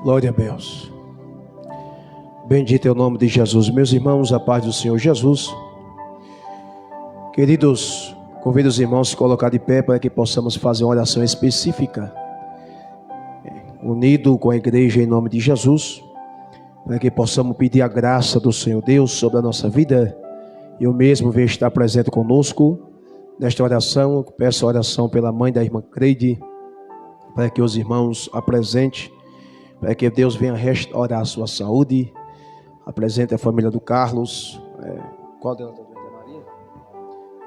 Glória a Deus. Bendito é o nome de Jesus. Meus irmãos, a paz do Senhor Jesus. Queridos, convido os irmãos a se colocar de pé para que possamos fazer uma oração específica, unido com a igreja em nome de Jesus, para que possamos pedir a graça do Senhor Deus sobre a nossa vida. Eu mesmo venho estar presente conosco nesta oração. Eu peço a oração pela mãe da irmã Creide, para que os irmãos apresentem, para que Deus venha restaurar a sua saúde. Apresente a família do Carlos. Qual delas está doente? A Maria?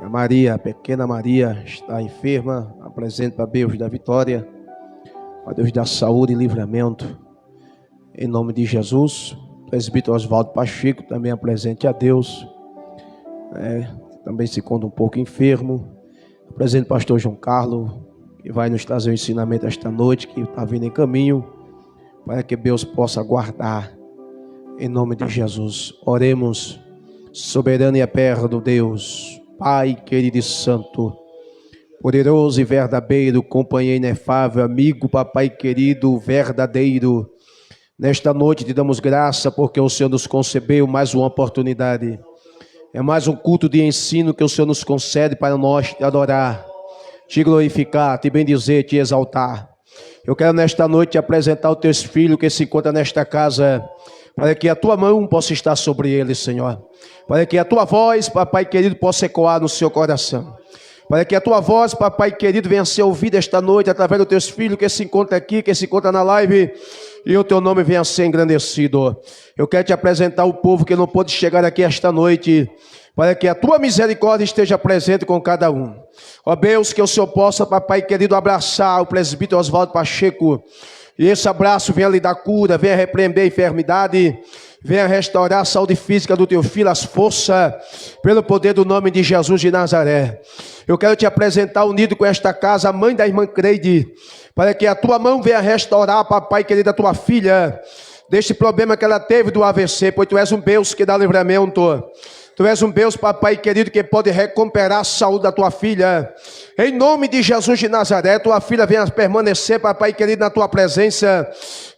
A Maria, a pequena Maria, está enferma. Apresente para Deus da vitória, para Deus dar saúde e livramento, em nome de Jesus. Presbítero Oswaldo Pacheco também apresente a Deus, também se encontra um pouco enfermo. Apresente o pastor João Carlos, que vai nos trazer o ensinamento esta noite, que está vindo em caminho, para que Deus possa guardar, em nome de Jesus. Oremos. Soberano e eterno Deus, Pai querido e santo, poderoso e verdadeiro, companheiro inefável, amigo, papai querido, verdadeiro, nesta noite te damos graça porque o Senhor nos concedeu mais uma oportunidade. É mais um culto de ensino que o Senhor nos concede para nós te adorar, te glorificar, te bendizer, te exaltar. Eu quero nesta noite te apresentar os teus filhos que se encontram nesta casa, para que a tua mão possa estar sobre eles, Senhor. Para que a tua voz, papai querido, possa ecoar no seu coração. Para que a tua voz, papai querido, venha ser ouvida esta noite através dos teus filhos que se encontram aqui, que se encontram na live, e o teu nome venha ser engrandecido. Eu quero te apresentar o povo que não pôde chegar aqui esta noite, para que a tua misericórdia esteja presente com cada um. Ó Deus, que o Senhor possa, papai querido, abraçar o presbítero Oswaldo Pacheco, e esse abraço venha lhe dar cura, venha repreender a enfermidade, venha restaurar a saúde física do teu filho, as forças, pelo poder do nome de Jesus de Nazaré. Eu quero te apresentar, unido com esta casa, a mãe da irmã Creide, para que a tua mão venha restaurar, papai querido, a tua filha, deste problema que ela teve do AVC, pois tu és um Deus que dá livramento. Tu és um Deus, papai querido, que pode recuperar a saúde da tua filha. Em nome de Jesus de Nazaré, tua filha venha permanecer, papai querido, na tua presença,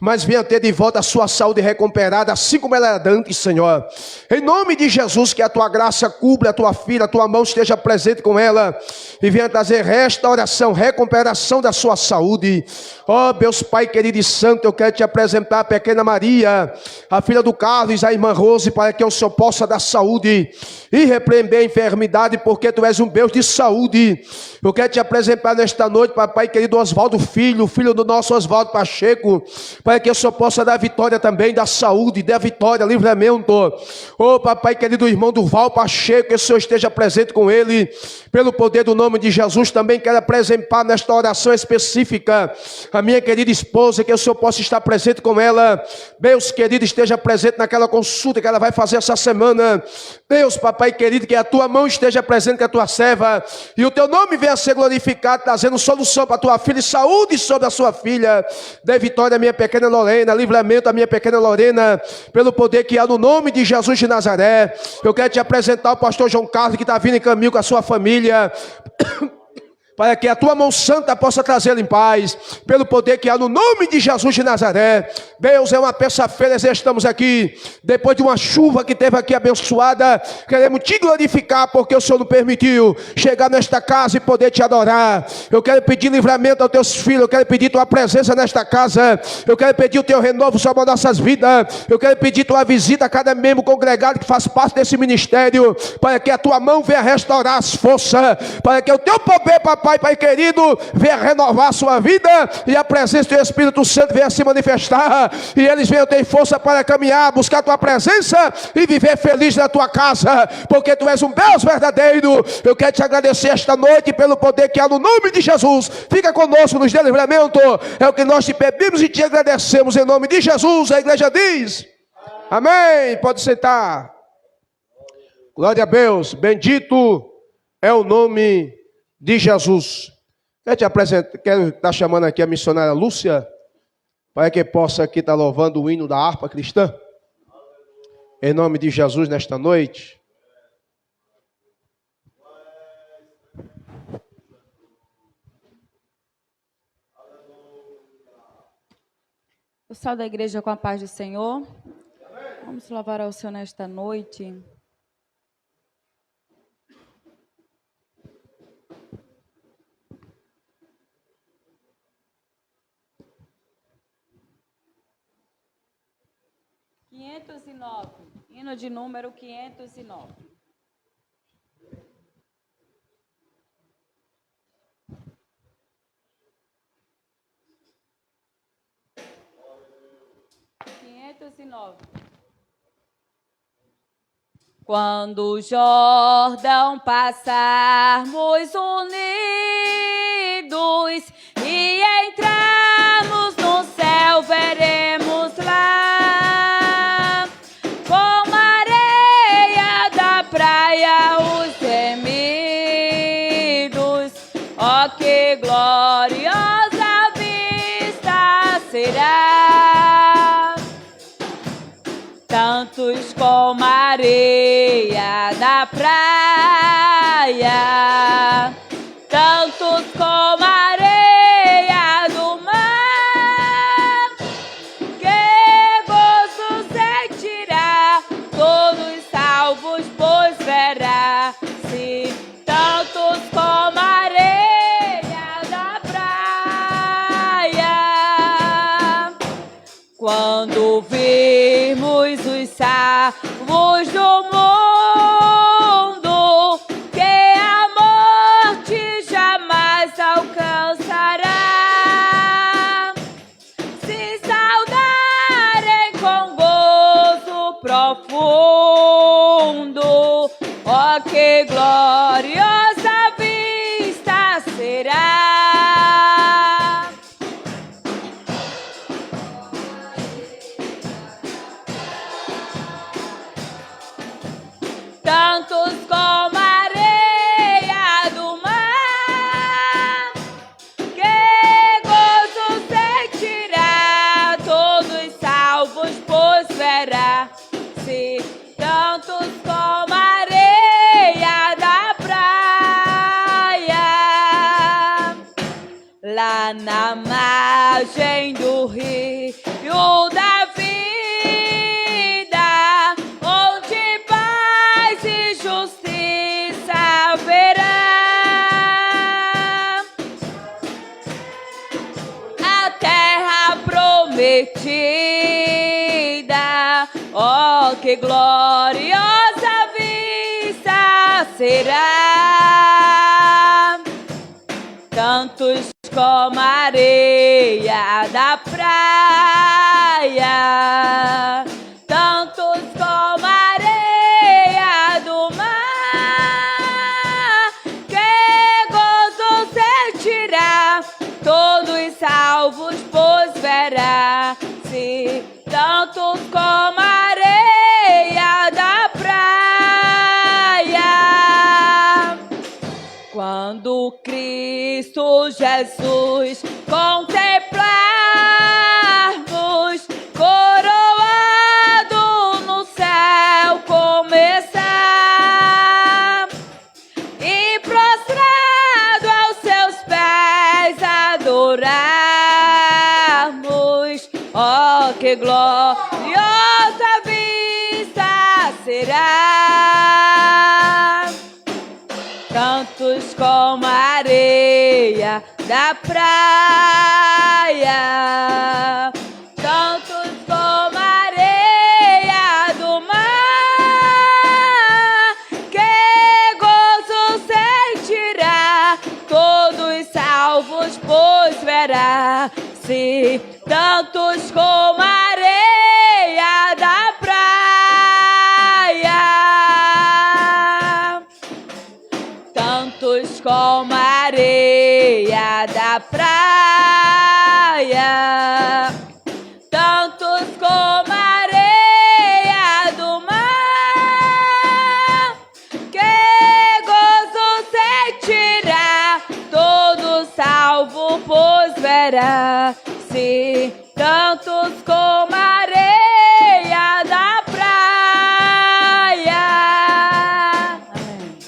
mas venha ter de volta a sua saúde recuperada, assim como ela era antes, Senhor. Em nome de Jesus, que a tua graça cubra a tua filha, a tua mão esteja presente com ela, e venha trazer restauração, recuperação da sua saúde. Ó Deus Pai querido e santo, eu quero te apresentar a pequena Maria, a filha do Carlos, a irmã Rose, para que o Senhor possa dar saúde e repreender a enfermidade, porque tu és um Deus de saúde. Eu quero te apresentar nesta noite, papai querido, Oswaldo filho do nosso Oswaldo Pacheco, para que o Senhor possa dar vitória também, dar saúde, dar vitória, livramento. Oh papai querido, irmão do Val Pacheco, que o Senhor esteja presente com ele, pelo poder do nome de Jesus. Também quero apresentar nesta oração específica a minha querida esposa, que o Senhor possa estar presente com ela. Deus querido, esteja presente naquela consulta que ela vai fazer essa semana. Deus, papai querido, que a tua mão esteja presente com a tua serva, e o teu nome venha a ser glorificado, trazendo solução para a tua filha e saúde sobre a sua filha. Dê vitória à minha pequena Lorena, livramento à minha pequena Lorena, pelo poder que há no nome de Jesus de Nazaré. Eu quero te apresentar o pastor João Carlos, que está vindo em caminho com a sua família, para que a tua mão santa possa trazê-lo em paz, pelo poder que há no nome de Jesus de Nazaré. Deus, é uma terça-feira, estamos aqui, depois de uma chuva que teve aqui abençoada, queremos te glorificar, porque o Senhor nos permitiu chegar nesta casa e poder te adorar. Eu quero pedir livramento aos teus filhos, eu quero pedir tua presença nesta casa, eu quero pedir o teu renovo sobre as nossas vidas, eu quero pedir tua visita a cada membro congregado que faz parte desse ministério, para que a tua mão venha restaurar as forças, para que o teu poder, papai, Pai querido, venha renovar a sua vida, e a presença do Espírito Santo venha se manifestar, e eles venham ter força para caminhar, buscar a tua presença e viver feliz na tua casa, porque tu és um Deus verdadeiro. Eu quero te agradecer esta noite pelo poder que há no nome de Jesus. Fica conosco, nos dê livramento, é o que nós te pedimos e te agradecemos em nome de Jesus. A igreja diz amém. Pode sentar. Glória a Deus. Bendito é o nome de Jesus. Quero estar chamando aqui a missionária Lúcia, para que possa aqui estar louvando o hino da harpa cristã, em nome de Jesus nesta noite. Eu saúdo a igreja com a paz do Senhor. Vamos louvar ao Senhor nesta noite. Hino de número 509. Quando o Jordão passarmos unidos e entrarmos no céu, veremos lá, como a areia da praia, os gemidos. Ó, que gloriosa vista será! Tantos como a areia da praia, tantos como a areia do mar, que gozo sentirá, todos salvos, pois verá, se tantos como a areia da praia. Quando virmos os salvos do mundo, que a morte jamais alcançará, se saudarem com gozo profundo, ó, que gloriosa vista será! Tantos como a areia do mar, que gozo sentirá, todos salvos, pois verá, se tantos como a areia da praia, lá na margem do rio da vida, onde paz e justiça haverá, a terra prometida, ó, que gloriosa vista será! Tantos como a areia da praia, tantos como a areia do mar, que gozo sentirá, todos salvos, pois verá, se tantos como a areia da praia. Quando Cristo Jesus contemplarmos, coroado no céu começar, e prostrado aos seus pés adorarmos, ó, que gloriosa vista será! Tantos como a areia da praia, tantos como a areia do mar, que gozo sentirá, todos salvos, pois verá, se tantos como a areia da praia, tantos como a areia da praia, tantos como a areia do mar, que gozo sentirá, todo salvo, pois verá, se tantos como a areia da praia. Amém.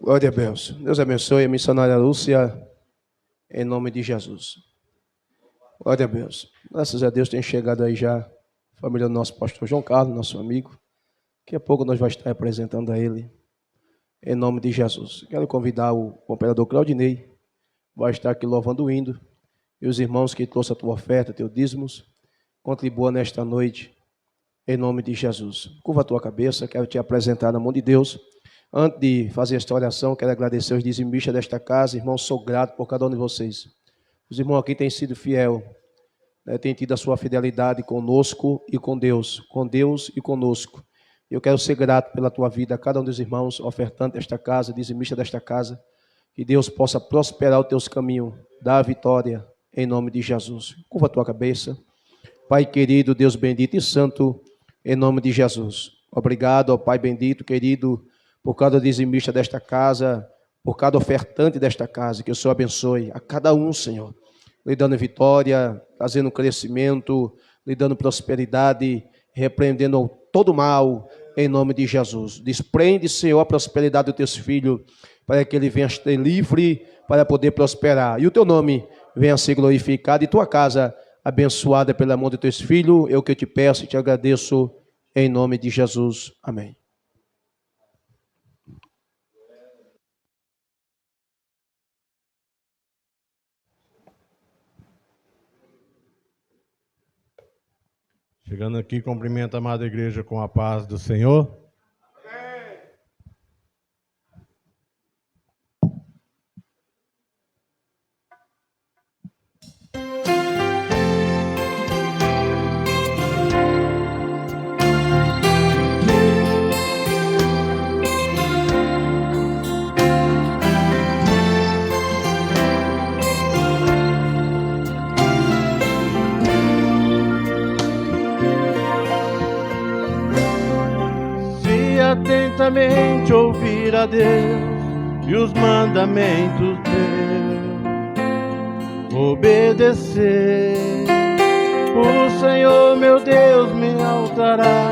Glória a Deus. Deus abençoe a missionária Lúcia, em nome de Jesus. Glória a Deus. Graças a Deus tem chegado aí já a família do nosso pastor João Carlos, nosso amigo. Daqui a pouco nós vamos estar apresentando a ele, em nome de Jesus. Quero convidar o operador Claudinei, vai estar aqui louvando o hino, e os irmãos que trouxeram a tua oferta, teu dízimos, contribua nesta noite, em nome de Jesus. Curva a tua cabeça, quero te apresentar na mão de Deus. Antes de fazer esta oração, quero agradecer os dizimistas desta casa. Irmãos, sou grato por cada um de vocês. Os irmãos aqui têm sido fiel, né, têm tido a sua fidelidade conosco e com Deus e conosco. Eu quero ser grato pela tua vida, cada um dos irmãos ofertantes desta casa, dizimista desta casa. Que Deus possa prosperar os teus caminhos, dar a vitória, em nome de Jesus. Curva a tua cabeça. Pai querido, Deus bendito e santo, em nome de Jesus. Obrigado, ó Pai bendito, querido, por cada dizimista desta casa, por cada ofertante desta casa, que o Senhor abençoe a cada um, Senhor, lhe dando vitória, trazendo crescimento, lhe dando prosperidade, repreendendo todo mal, em nome de Jesus. Desprende, Senhor, a prosperidade dos teus filhos, para que ele venha ser livre, para poder prosperar. E o teu nome venha ser glorificado, e tua casa abençoada pelo amor de teus filhos. Eu que te peço e te agradeço, em nome de Jesus. Amém. Chegando aqui, cumprimento a amada igreja com a paz do Senhor. Atentamente ouvir a Deus e os mandamentos teus, obedecer. O Senhor meu Deus me exaltará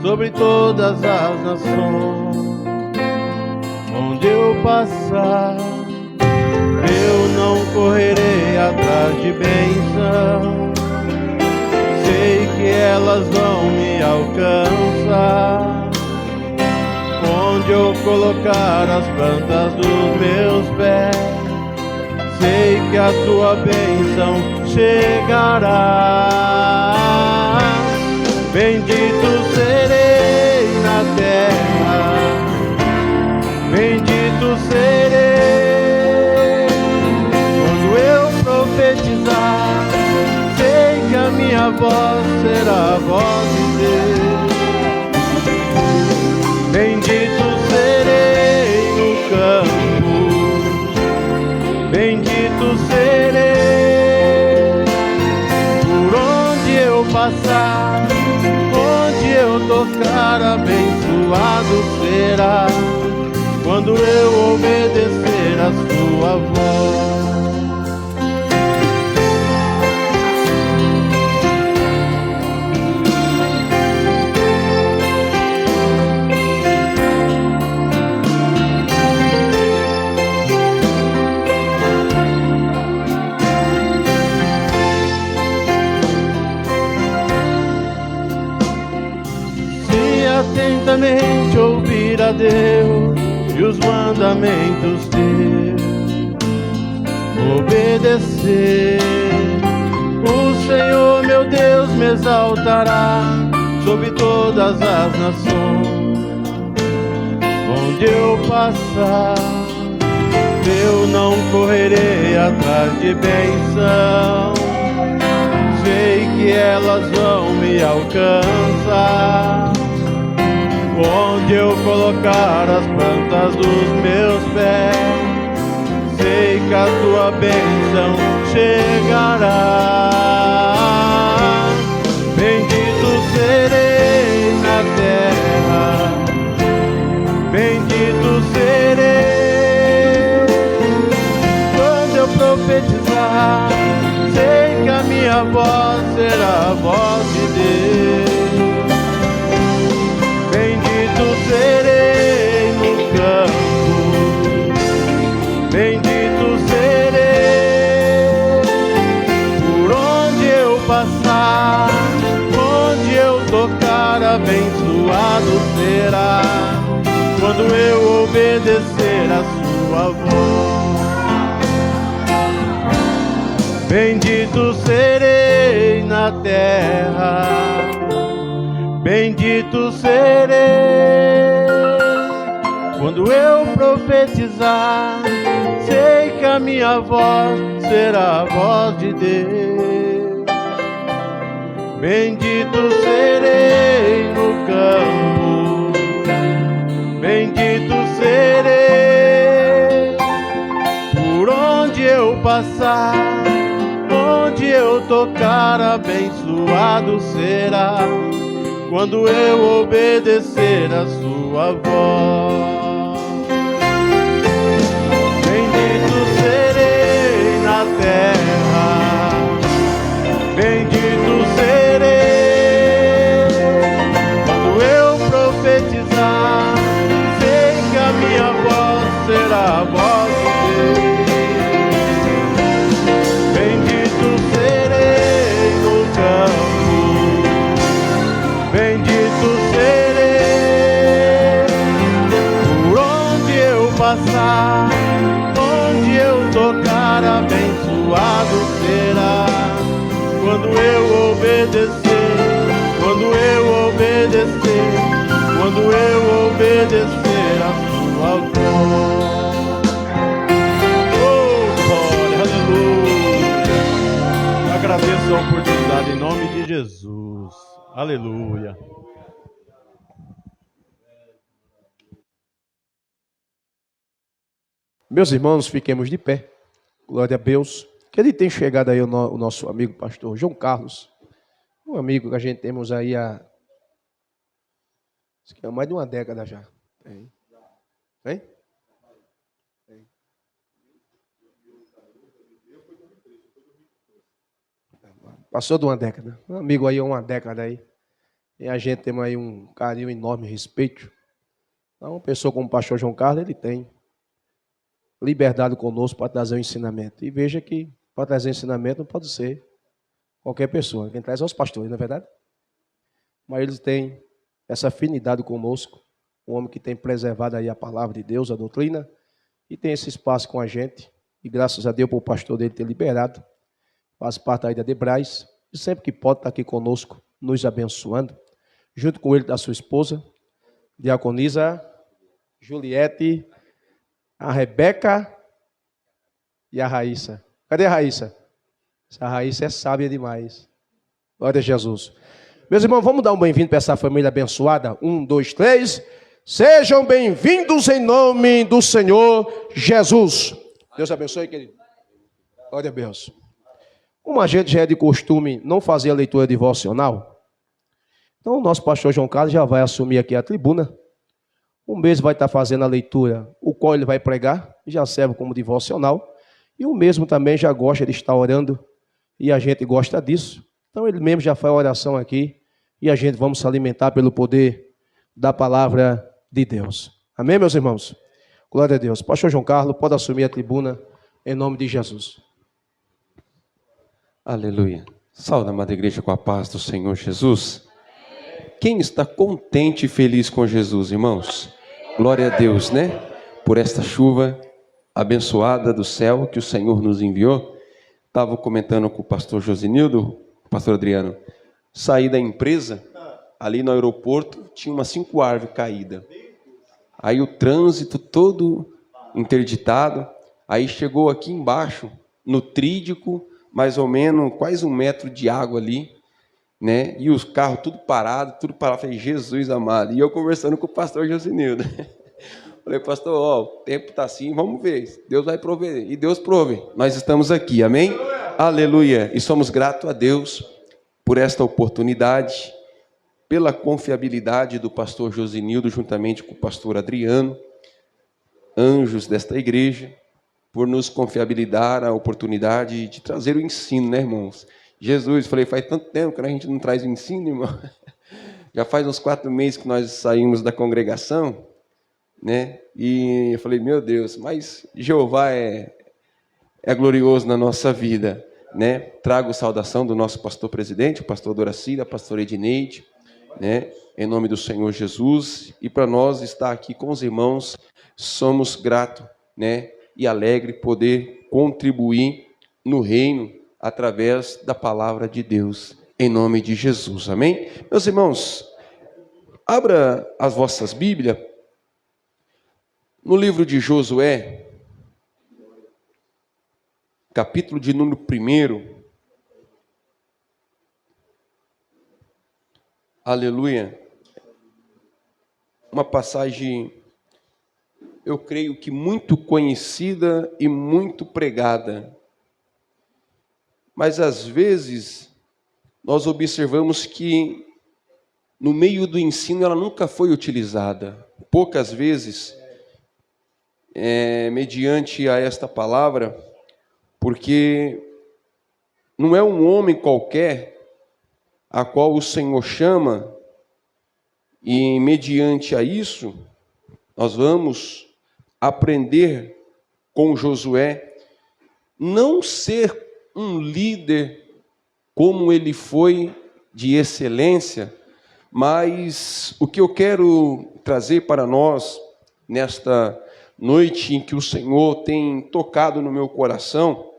sobre todas as nações. Onde eu passar, eu não correrei atrás de bênção. Sei que elas vão me alcançar. Onde eu colocar as plantas dos meus pés, sei que a tua bênção chegará. Bendito serei na terra, bendito serei. Quando eu profetizar, sei que a minha voz será a voz de Deus. Bendito serei no campo, bendito serei. Por onde eu passar, onde eu tocar, abençoado será. Quando eu obedecer a sua voz. Atentamente ouvir a Deus e os mandamentos teus, obedecer. O Senhor meu Deus me exaltará sobre todas as nações. Onde eu passar, eu não correrei atrás de bênção. Sei que elas vão me alcançar. Onde eu colocar as plantas dos meus pés, sei que a tua bênção chegará. Bendito serei na terra, bendito serei. Quando eu profetizar, sei que a minha voz será a voz de Deus. Bendito serei no campo, tocar, abençoado será. Quando eu obedecer a sua voz, bendito serei na terra, bendito serei. Quando eu profetizar, sei que a minha voz será a voz de Deus. Bendito serei no campo, bendito serei por onde eu passar, onde eu tocar, abençoado será. Quando eu obedecer a sua voz, bendito serei na terra, bendito serei. Quando eu profetizar, sei que a minha voz será a voz de Deus. Bendito serei no campo, bendito serei por onde eu passar, onde eu tocar, abençoado será. Quando eu obedecer, quando eu obedecer, quando eu obedecer a sua voz. Oh, glória, aleluia. Agradeço a oportunidade em nome de Jesus. Aleluia. Meus irmãos, fiquemos de pé. Glória a Deus. Que ele tem chegado aí o nosso amigo pastor João Carlos. Um amigo que a gente temos aí há mais de uma década já. Tem? Passou de uma década. Um amigo aí há uma década aí. E a gente tem aí um carinho enorme, respeito. Então, uma pessoa como o pastor João Carlos, ele tem liberdade conosco para trazer o ensinamento. E veja que para trazer ensinamento não pode ser qualquer pessoa. Quem traz é os pastores, não é verdade? Mas eles têm essa afinidade conosco. Um homem que tem preservado aí a palavra de Deus, a doutrina, e tem esse espaço com a gente. E graças a Deus por o pastor dele ter liberado. Faz parte aí da Debrais. E sempre que pode estar aqui conosco, nos abençoando. Junto com ele da sua esposa, diaconisa Juliette, a Rebeca e a Raíssa. Cadê a Raíssa? Essa Raíssa é sábia demais. Glória a Jesus. Meus irmãos, vamos dar um bem-vindo para essa família abençoada? 1, 2, 3. Sejam bem-vindos em nome do Senhor Jesus. Deus abençoe, querido. Glória a Deus. Como a gente já é de costume não fazer a leitura devocional, então o nosso pastor João Carlos já vai assumir aqui a tribuna. Um mês vai estar fazendo a leitura, o qual ele vai pregar, já serve como devocional. E o mesmo também já gosta de estar orando, e a gente gosta disso. Então ele mesmo já faz a oração aqui, e a gente vamos se alimentar pelo poder da palavra de Deus. Amém, meus irmãos? Glória a Deus. Pastor João Carlos, pode assumir a tribuna em nome de Jesus. Aleluia. Saúde, amada igreja, com a paz do Senhor Jesus. Quem está contente e feliz com Jesus, irmãos? Glória a Deus, né? Por esta chuva abençoada do céu que o Senhor nos enviou. Estava comentando com o pastor Josinildo, o pastor Adriano, saí da empresa, ali no aeroporto, tinha umas 5 árvores caídas. Aí o trânsito todo interditado. Aí chegou aqui embaixo, no trídico, mais ou menos, quase 1 metro de água ali, né? E os carros tudo parado. Falei, Jesus amado. E eu conversando com o pastor Josinildo. Falei, pastor, ó, o tempo está assim, vamos ver. Deus vai prover. E Deus prove. Nós estamos aqui, amém? Aleluia. E somos gratos a Deus por esta oportunidade, pela confiabilidade do pastor Josinildo, juntamente com o pastor Adriano, anjos desta igreja, por nos confiabilizar a oportunidade de trazer o ensino, né, irmãos? Jesus, falei, faz tanto tempo que a gente não traz o ensino, irmão. Já faz uns 4 meses que nós saímos da congregação, né? E eu falei, meu Deus, mas Jeová é glorioso na nossa vida, né? Trago saudação do nosso pastor presidente, o pastor Doracida, a pastora Edneide, né? Em nome do Senhor Jesus. E para nós estar aqui com os irmãos, somos gratos, né? E alegre poder contribuir no reino através da palavra de Deus, em nome de Jesus. Amém? Meus irmãos, abra as vossas Bíblias no livro de Josué, capítulo de número 1. Aleluia. Uma passagem, eu creio que muito conhecida e muito pregada. Mas às vezes nós observamos que no meio do ensino ela nunca foi utilizada. Poucas vezes, mediante a esta palavra, porque não é um homem qualquer a qual o Senhor chama, e mediante a isso, nós vamos aprender com Josué, não ser um líder como ele foi de excelência, mas o que eu quero trazer para nós nesta noite em que o Senhor tem tocado no meu coração,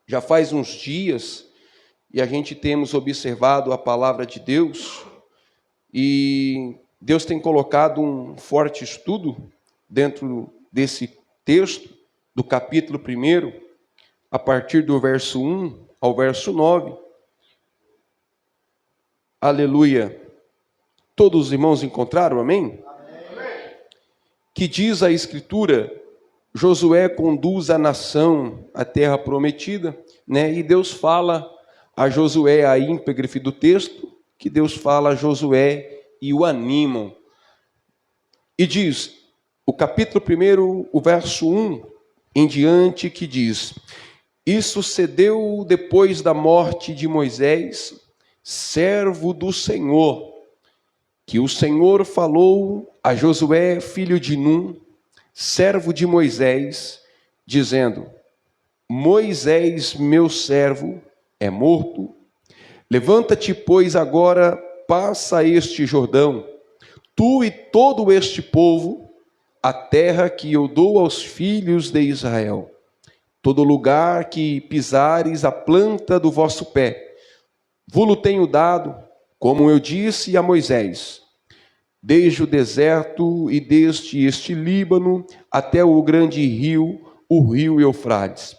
já faz uns dias, e a gente temos observado a palavra de Deus, e Deus tem colocado um forte estudo dentro desse texto, do capítulo 1, a partir do verso 1 ao verso 9. Aleluia. Todos os irmãos encontraram, amém? Amém. Que diz a Escritura, Josué conduz a nação à terra prometida, né? E Deus fala a Josué, a íntegra do texto, que Deus fala a Josué e o animam. E diz, o capítulo 1, o verso 1 em diante, que diz: E sucedeu depois da morte de Moisés, servo do Senhor, que o Senhor falou a Josué, filho de Num, servo de Moisés, dizendo: Moisés, meu servo, é morto. Levanta-te, pois, agora, passa este Jordão, tu e todo este povo, a terra que eu dou aos filhos de Israel. Todo lugar que pisares a planta do vosso pé, vo-lo tenho dado, como eu disse a Moisés, desde o deserto e desde este Líbano até o grande rio, o rio Eufrates.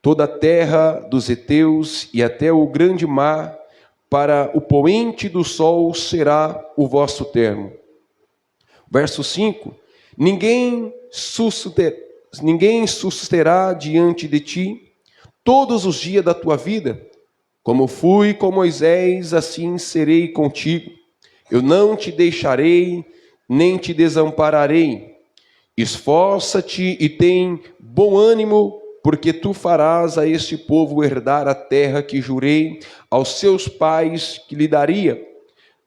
Toda a terra dos heteus e até o grande mar, para o poente do sol será o vosso termo. Verso 5, ninguém susterá diante de ti todos os dias da tua vida. Como fui com Moisés, assim serei contigo. Eu não te deixarei, nem te desampararei. Esforça-te e tem bom ânimo, porque tu farás a este povo herdar a terra que jurei aos seus pais que lhe daria.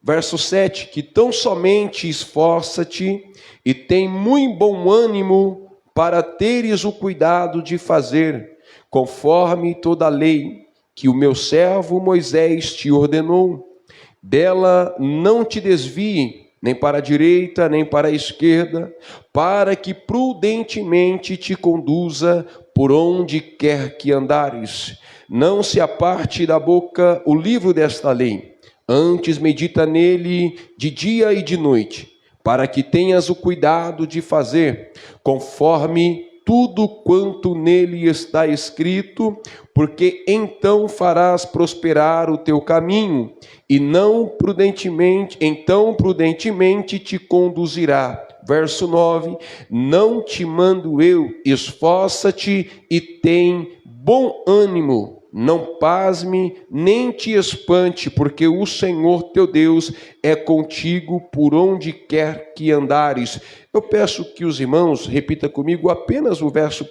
Verso 7, que tão somente esforça-te e tem muito bom ânimo para teres o cuidado de fazer, conforme toda a lei que o meu servo Moisés te ordenou. Dela não te desvie, nem para a direita, nem para a esquerda, para que prudentemente te conduza por onde quer que andares. Não se aparte da boca o livro desta lei, antes medita nele de dia e de noite, para que tenhas o cuidado de fazer conforme tudo quanto nele está escrito, porque então farás prosperar o teu caminho, e então prudentemente te conduzirá. Verso 9, não te mando eu, esforça-te e tem bom ânimo, não pasme, nem te espante, porque o Senhor teu Deus é contigo por onde quer que andares. Eu peço que os irmãos repitam comigo apenas o verso 1,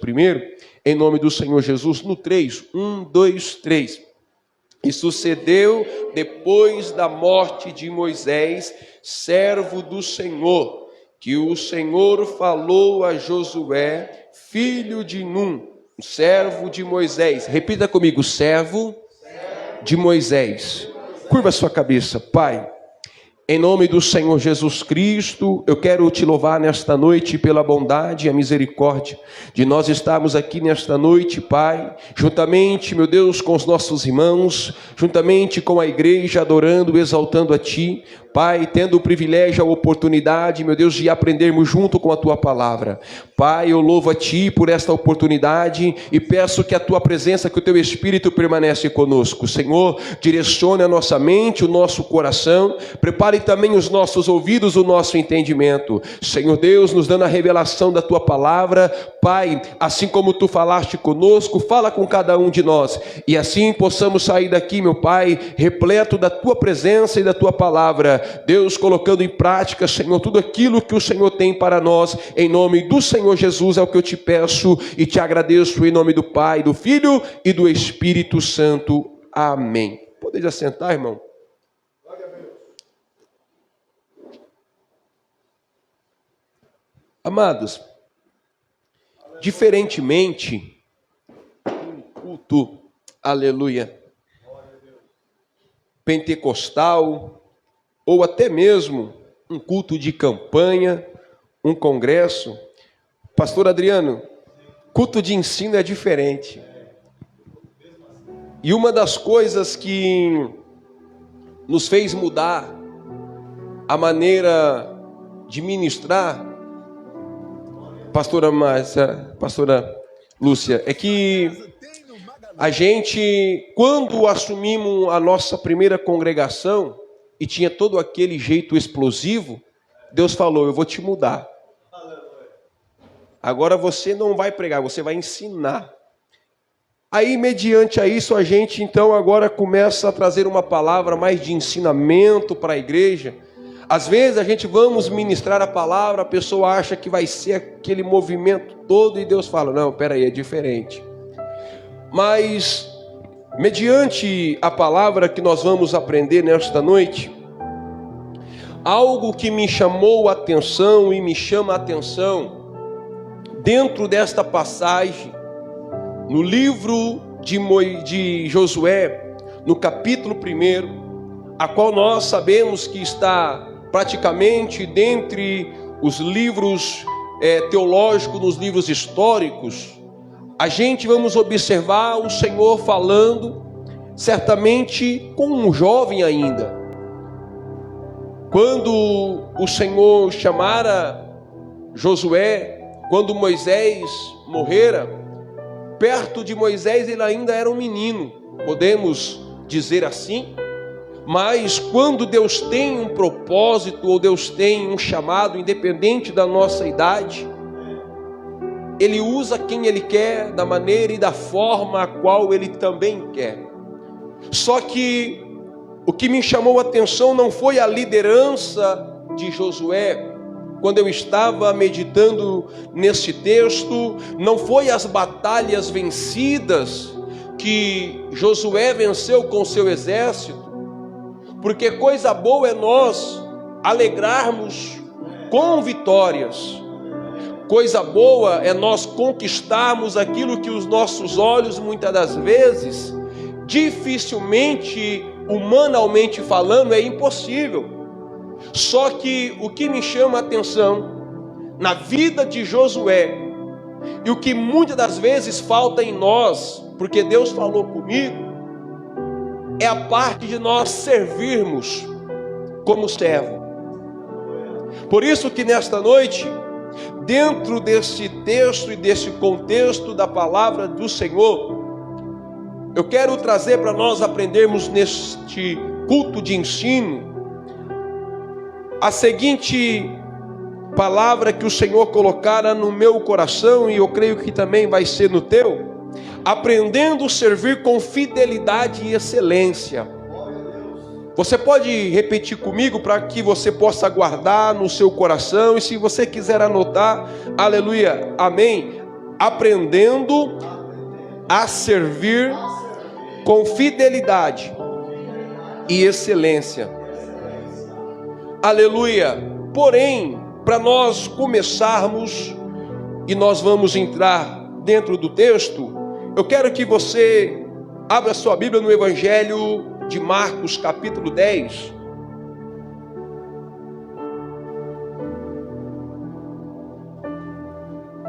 em nome do Senhor Jesus, no 3. 1, 2, 3. E sucedeu depois da morte de Moisés, servo do Senhor, que o Senhor falou a Josué, filho de Num, servo de Moisés. Repita comigo, servo de Moisés. Curva sua cabeça. Pai, Em nome do Senhor Jesus Cristo, eu quero te louvar nesta noite pela bondade e a misericórdia de nós estarmos aqui nesta noite, Pai, juntamente, meu Deus, com os nossos irmãos, juntamente com a igreja, adorando, exaltando a Ti, Pai, tendo o privilégio, a oportunidade, meu Deus, de aprendermos junto com a Tua palavra. Pai, eu louvo a Ti por esta oportunidade e peço que a Tua presença, que o Teu Espírito permanece conosco. Senhor, direcione a nossa mente, o nosso coração, prepare também os nossos ouvidos, o nosso entendimento. Senhor Deus, nos dando a revelação da Tua palavra, Pai, assim como Tu falaste conosco, fala com cada um de nós, e assim possamos sair daqui, meu Pai, repleto da Tua presença e da Tua palavra. Deus, colocando em prática, Senhor, tudo aquilo que o Senhor tem para nós, em nome do Senhor Jesus, é o que eu te peço e te agradeço, em nome do Pai, do Filho e do Espírito Santo. Amém. Pode já sentar, irmão? Amados, diferentemente, um culto, aleluia, pentecostal, ou até mesmo um culto de campanha, um congresso. Pastor Adriano, culto de ensino é diferente. E uma das coisas que nos fez mudar a maneira de ministrar, pastora Márcia, pastora Lúcia, é que a gente, quando assumimos a nossa primeira congregação, e tinha todo aquele jeito explosivo, Deus falou, eu vou te mudar. Agora você não vai pregar, você vai ensinar. Aí, mediante a isso, a gente então agora começa a trazer uma palavra mais de ensinamento para a igreja. Às vezes a gente vamos ministrar a palavra, a pessoa acha que vai ser aquele movimento todo e Deus fala, não, peraí, é diferente. Mas, mediante a palavra que nós vamos aprender nesta noite, algo que me chamou a atenção e me chama a atenção, dentro desta passagem, no livro de Josué, no capítulo 1, a qual nós sabemos que está praticamente dentre os livros teológicos, nos livros históricos, a gente vamos observar o Senhor falando, certamente com um jovem ainda. Quando o Senhor chamara Josué, quando Moisés morrera, perto de Moisés ele ainda era um menino, podemos dizer assim, mas quando Deus tem um propósito, ou Deus tem um chamado, independente da nossa idade, Ele usa quem Ele quer, da maneira e da forma a qual Ele também quer. Só que o que me chamou a atenção não foi a liderança de Josué, quando eu estava meditando nesse texto, não foi as batalhas vencidas que Josué venceu com seu exército, porque coisa boa é nós alegrarmos com vitórias. Coisa boa é nós conquistarmos aquilo que os nossos olhos, muitas das vezes, dificilmente, humanamente falando, é impossível. Só que o que me chama a atenção na vida de Josué, e o que muitas das vezes falta em nós, porque Deus falou comigo, é a parte de nós servirmos como servo. Por isso que nesta noite, dentro desse texto e desse contexto da palavra do Senhor, eu quero trazer para nós aprendermos neste culto de ensino a seguinte palavra que o Senhor colocara no meu coração, e eu creio que também vai ser no teu: aprendendo a servir com fidelidade e excelência. Você pode repetir comigo para que você possa guardar no seu coração, e se você quiser anotar, aleluia, amém. Aprendendo a servir com fidelidade e excelência. Aleluia. Porém, para nós começarmos, e nós vamos entrar dentro do texto, eu quero que você abra sua Bíblia no Evangelho de Marcos, capítulo 10.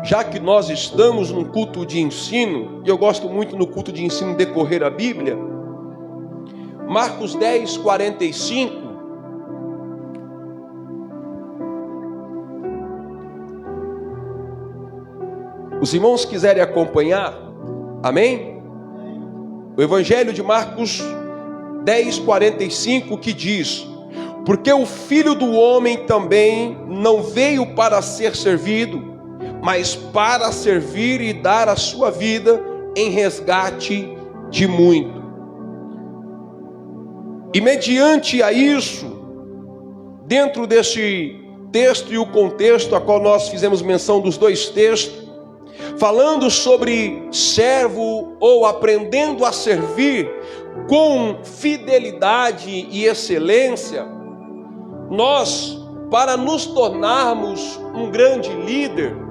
já que nós estamos num culto de ensino, e eu gosto muito no culto de ensino decorrer a Bíblia, Marcos 10, 45. Os irmãos quiserem acompanhar, amém? O Evangelho de Marcos 10, 45, que diz: porque o Filho do Homem também não veio para ser servido, mas para servir e dar a sua vida em resgate de muito. E mediante a isso, dentro deste texto e o contexto a qual nós fizemos menção dos dois textos, falando sobre servo ou aprendendo a servir com fidelidade e excelência, nós, para nos tornarmos um grande líder,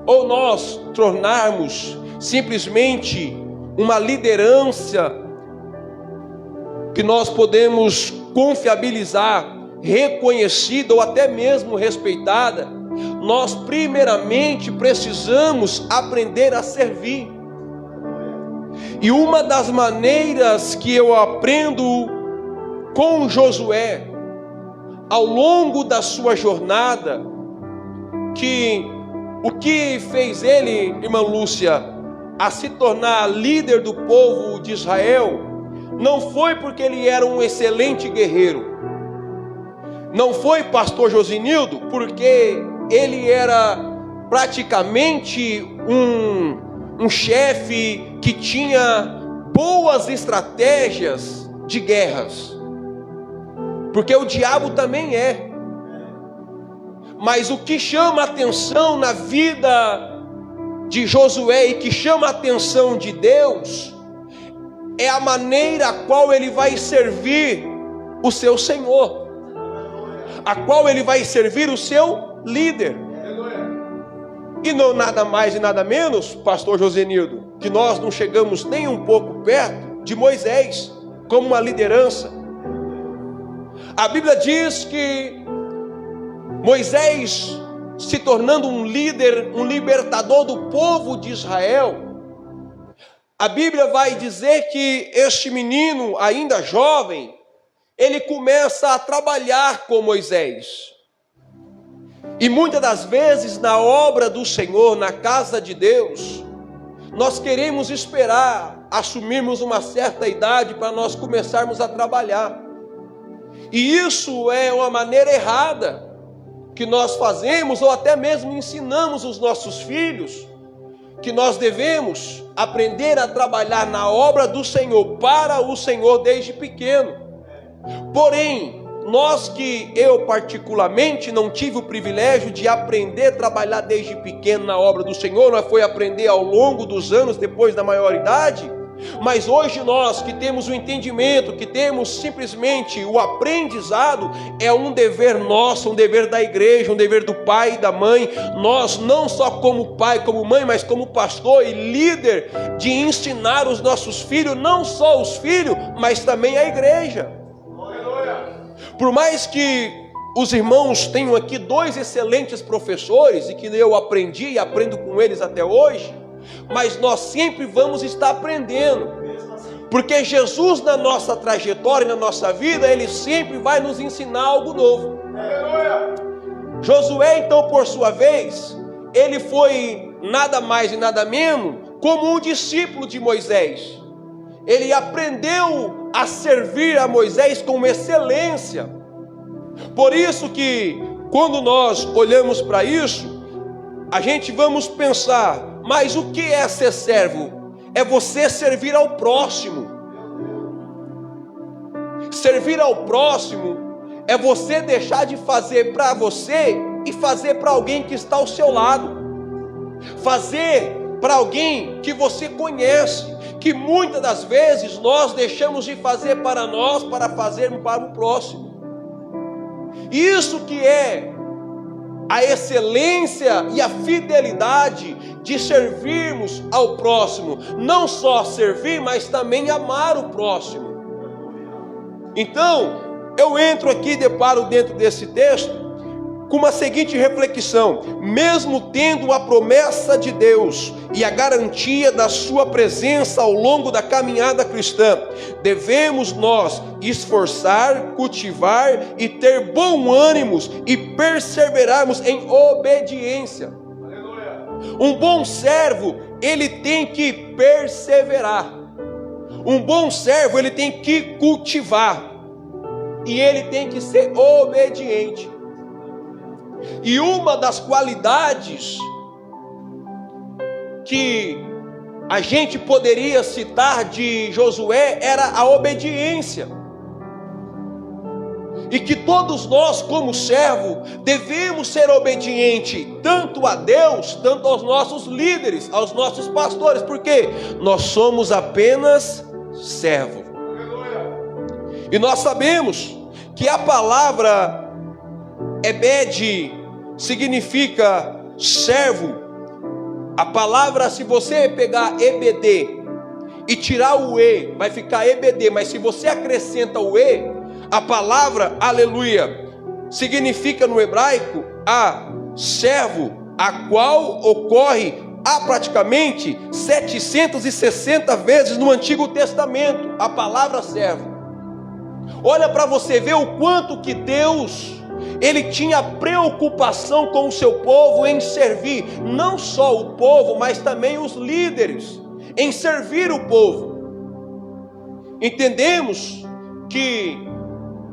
ou nós tornarmos simplesmente uma liderança que nós podemos confiabilizar, reconhecida ou até mesmo respeitada, nós primeiramente precisamos aprender a servir. E uma das maneiras que eu aprendo com Josué, ao longo da sua jornada, que o que fez ele, irmã Lúcia, a se tornar líder do povo de Israel, não foi porque ele era um excelente guerreiro, não foi, pastor Josinildo, porque ele era praticamente um chefe que tinha boas estratégias de guerras, porque o diabo também é. Mas o que chama a atenção na vida de Josué e que chama a atenção de Deus é a maneira a qual ele vai servir o seu Senhor, a qual ele vai servir o seu líder. E não nada mais e nada menos, pastor Josenildo, que nós não chegamos nem um pouco perto de Moisés como uma liderança. A Bíblia diz que Moisés, se tornando um líder, um libertador do povo de Israel, a Bíblia vai dizer que este menino, ainda jovem, ele começa a trabalhar com Moisés. E muitas das vezes na obra do Senhor, na casa de Deus, nós queremos esperar assumirmos uma certa idade para nós começarmos a trabalhar. E isso é uma maneira errada que nós fazemos, ou até mesmo ensinamos os nossos filhos, que nós devemos aprender a trabalhar na obra do Senhor, para o Senhor desde pequeno. Porém, eu particularmente não tive o privilégio de aprender a trabalhar desde pequeno na obra do Senhor, mas foi aprender ao longo dos anos, depois da maioridade. Mas hoje nós que temos o entendimento, que temos simplesmente o aprendizado, é um dever nosso, um dever da igreja, um dever do pai e da mãe. Nós não só como pai, como mãe, mas como pastor e líder, de ensinar os nossos filhos, não só os filhos, mas também a igreja. Por mais que os irmãos tenham aqui dois excelentes professores, e que eu aprendi e aprendo com eles até hoje, mas nós sempre vamos estar aprendendo, porque Jesus na nossa trajetória, na nossa vida, Ele sempre vai nos ensinar algo novo. Josué, então, por sua vez, ele foi nada mais e nada menos como um discípulo de Moisés. Ele aprendeu a servir a Moisés com excelência. Por isso que, quando nós olhamos para isso, a gente vamos pensar: mas o que é ser servo? É você servir ao próximo. Servir ao próximo é você deixar de fazer para você e fazer para alguém que está ao seu lado. Fazer para alguém que você conhece, que muitas das vezes nós deixamos de fazer para nós para fazer para o próximo. Isso que é a excelência e a fidelidade de servirmos ao próximo. Não só servir, mas também amar o próximo. Então, eu entro aqui e deparo dentro desse texto com uma seguinte reflexão: mesmo tendo a promessa de Deus e a garantia da sua presença ao longo da caminhada cristã, devemos nós esforçar, cultivar e ter bom ânimo e perseverarmos em obediência. Um bom servo, ele tem que perseverar. Um bom servo, ele tem que cultivar. E ele tem que ser obediente. E uma das qualidades que a gente poderia citar de Josué era a obediência. E que todos nós, como servo, devemos ser obedientes, tanto a Deus, tanto aos nossos líderes, aos nossos pastores, porque nós somos apenas servo. E nós sabemos que a palavra Ebed significa servo. A palavra, se você pegar EBD e tirar o E, vai ficar EBD, mas se você acrescenta o E, a palavra, aleluia, significa no hebraico a servo, a qual ocorre há praticamente 760 vezes no Antigo Testamento, a palavra servo. Olha para você ver o quanto que Deus, ele tinha preocupação com o seu povo em servir, não só o povo, mas também os líderes, em servir o povo. Entendemos que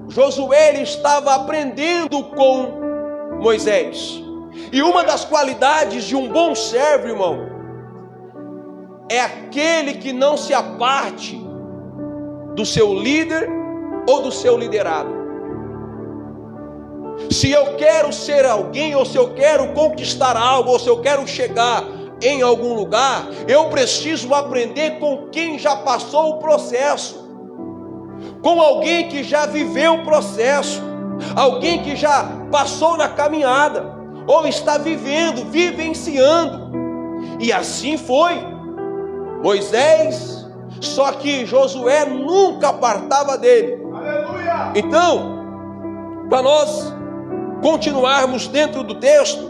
Josué, ele estava aprendendo com Moisés. E uma das qualidades de um bom servo, irmão, é aquele que não se aparte do seu líder ou do seu liderado. Se eu quero ser alguém, ou se eu quero conquistar algo, ou se eu quero chegar em algum lugar, eu preciso aprender com quem já passou o processo, com alguém que já viveu o processo, alguém que já passou na caminhada, ou está vivendo, vivenciando. E assim foi Moisés, só que Josué nunca apartava dele. Aleluia! Então, para nós continuarmos dentro do texto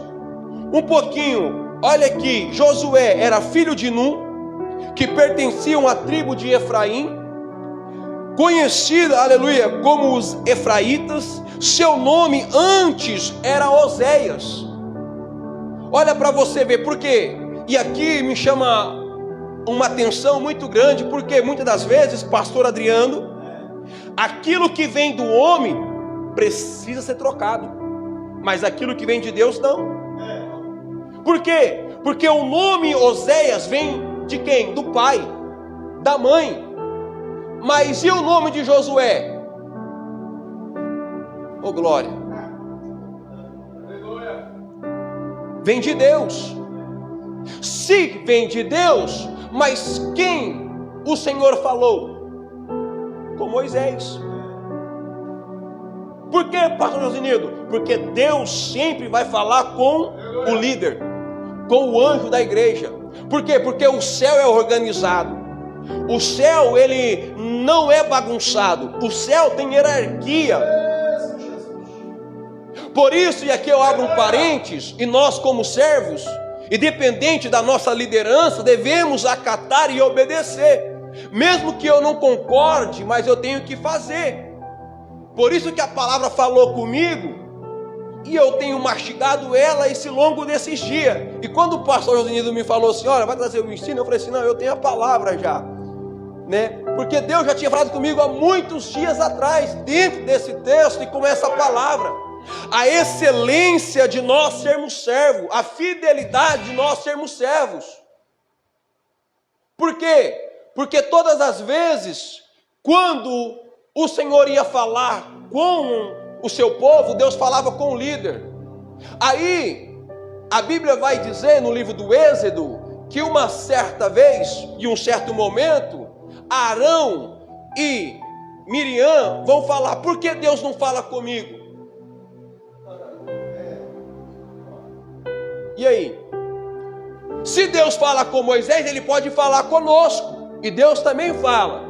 um pouquinho, olha aqui, Josué era filho de Num, que pertenciam à tribo de Efraim, conhecida, aleluia, como os Efraitas. Seu nome antes era Oséias. Olha para você ver, por quê? E aqui me chama uma atenção muito grande, porque muitas das vezes, pastor Adriano, aquilo que vem do homem precisa ser trocado, mas aquilo que vem de Deus não. Por quê? Porque o nome Oséias vem de quem? Do pai, da mãe. Mas e o nome de Josué? Oh glória! Vem de Deus. Se vem de Deus, mas quem o Senhor falou? Com Moisés. Por quê, pastor Josinido? Porque Deus sempre vai falar com o líder, com o anjo da igreja. Por quê? Porque o céu é organizado. O céu, ele não é bagunçado. O céu tem hierarquia. Por isso, e aqui eu abro um parênteses, e nós como servos, independente da nossa liderança, devemos acatar e obedecer. Mesmo que eu não concorde, mas eu tenho que fazer. Por isso que a palavra falou comigo, e eu tenho mastigado ela esse longo desses dias. E quando o pastor Josinido me falou assim, olha, vai trazer o ensino, eu falei assim, não, eu tenho a palavra já, né? Porque Deus já tinha falado comigo há muitos dias atrás, dentro desse texto e com essa palavra. A excelência de nós sermos servos, a fidelidade de nós sermos servos. Por quê? Porque todas as vezes, quando o Senhor ia falar com o seu povo, Deus falava com o líder. Aí, a Bíblia vai dizer no livro do Êxodo, que uma certa vez, em um certo momento, Arão e Miriam vão falar, por que Deus não fala comigo? E aí? Se Deus fala com Moisés, ele pode falar conosco. E Deus também fala.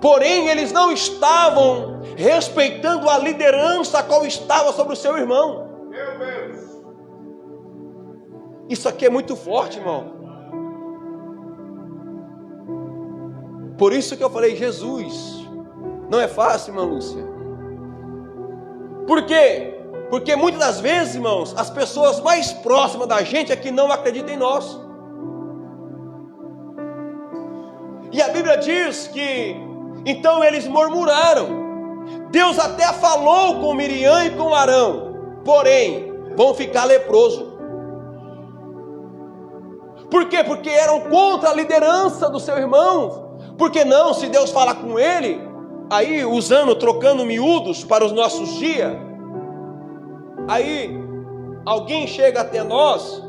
Porém, eles não estavam respeitando a liderança a qual estava sobre o seu irmão. Meu Deus. Isso aqui é muito forte, irmão. Por isso que eu falei, Jesus, não é fácil, irmã Lúcia. Por quê? Porque muitas das vezes, irmãos, as pessoas mais próximas da gente é que não acreditam em nós. E a Bíblia diz que, então eles murmuraram. Deus até falou com Miriam e com Arão, porém, vão ficar leprosos. Por quê? Porque eram contra a liderança do seu irmão. Porque não, se Deus falar com ele, aí trocando miúdos para os nossos dias, aí alguém chega até nós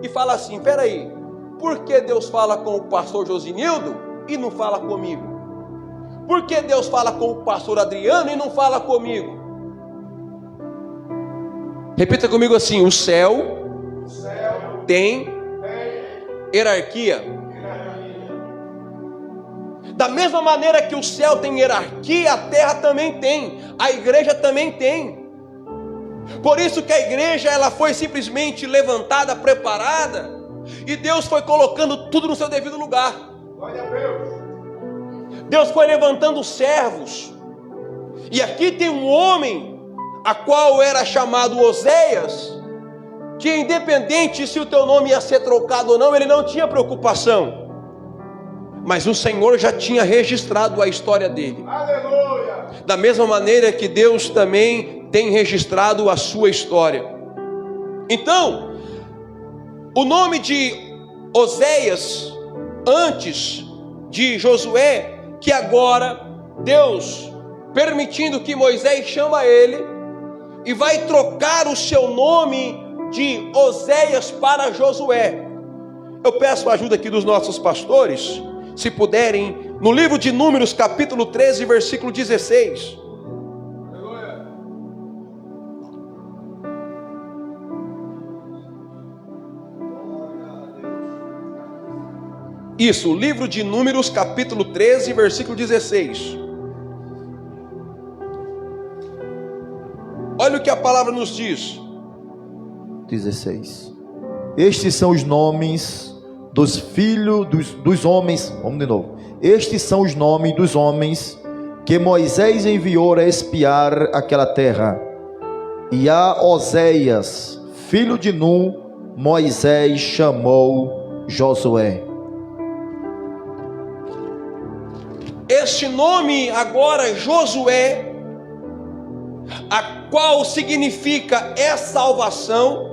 e fala assim, peraí, por que Deus fala com o pastor Josinildo e não fala comigo? Por que Deus fala com o pastor Adriano e não fala comigo? Repita comigo assim, o céu tem hierarquia. Da mesma maneira que o céu tem hierarquia, a terra também tem, a igreja também tem. Por isso que a igreja ela foi simplesmente levantada, preparada, e Deus foi colocando tudo no seu devido lugar. Glória a Deus. Deus foi levantando servos. E aqui tem um homem, a qual era chamado Oséias, que independente se o teu nome ia ser trocado ou não, ele não tinha preocupação. Mas o Senhor já tinha registrado a história dele. Aleluia. Da mesma maneira que Deus também tem registrado a sua história. Então, o nome de Oséias, antes de Josué, que agora Deus, permitindo que Moisés chama ele, e vai trocar o seu nome de Oséias para Josué. Eu peço a ajuda aqui dos nossos pastores, se puderem, no livro de Números, capítulo 13, versículo 16. Aleluia. Isso, livro de Números, capítulo 13, versículo 16. Olha o que a palavra nos diz. 16. Estes são os nomes dos filhos dos homens. Vamos de novo. Estes são os nomes dos homens que Moisés enviou a espiar aquela terra. E a Oséias, filho de Nun, Moisés chamou Josué. Este nome agora, Josué, a qual significa é salvação.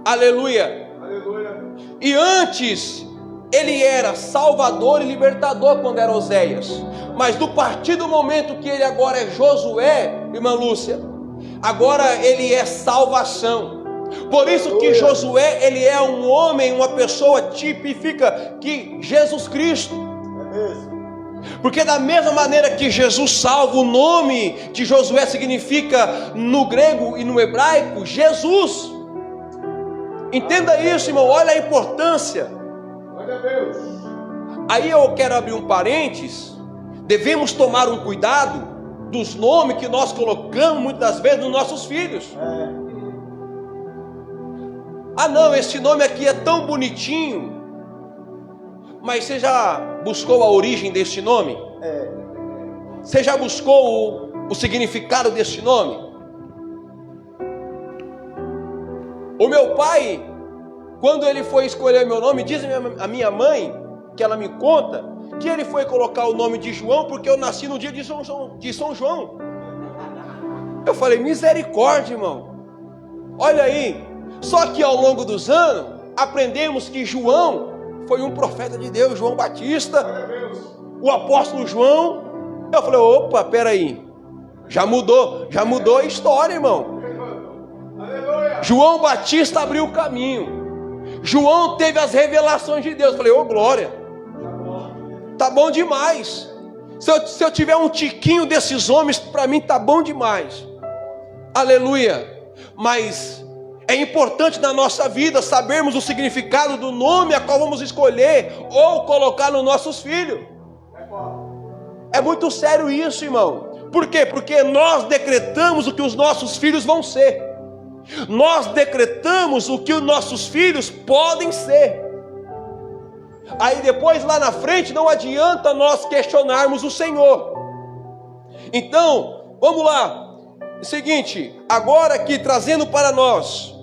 Aleluia. Aleluia. E antes ele era salvador e libertador quando era Oséias. Mas do partir do momento que ele agora é Josué, irmã Lúcia, agora ele é salvação. Por isso que Josué, ele é um homem, uma pessoa, tipifica que Jesus Cristo. É mesmo. Porque da mesma maneira que Jesus salva, o nome de Josué significa no grego e no hebraico, Jesus. Entenda isso, irmão, olha a importância. Glória a Deus. Aí eu quero abrir um parênteses. Devemos tomar um cuidado dos nomes que nós colocamos muitas vezes nos nossos filhos. Ah não, esse nome aqui é tão bonitinho. Mas você já buscou a origem deste nome? Você já buscou o significado deste nome? O meu pai, quando ele foi escolher meu nome, diz a minha mãe, que ela me conta, que ele foi colocar o nome de João porque eu nasci no dia de São João. Eu falei, misericórdia, irmão. Olha aí, só que ao longo dos anos, aprendemos que João foi um profeta de Deus, João Batista, o apóstolo João. Eu falei, opa, peraí, já mudou a história, irmão. João Batista abriu o caminho, João teve as revelações de Deus. Eu falei, ô glória, tá bom demais. Se eu tiver um tiquinho desses homens, para mim tá bom demais. Aleluia. Mas é importante na nossa vida sabermos o significado do nome a qual vamos escolher ou colocar nos nossos filhos. É muito sério isso, irmão. Por quê? Porque nós decretamos o que os nossos filhos vão ser. Nós decretamos o que os nossos filhos podem ser. Aí depois lá na frente não adianta nós questionarmos o Senhor. Então, vamos lá. É o seguinte, agora aqui trazendo para nós,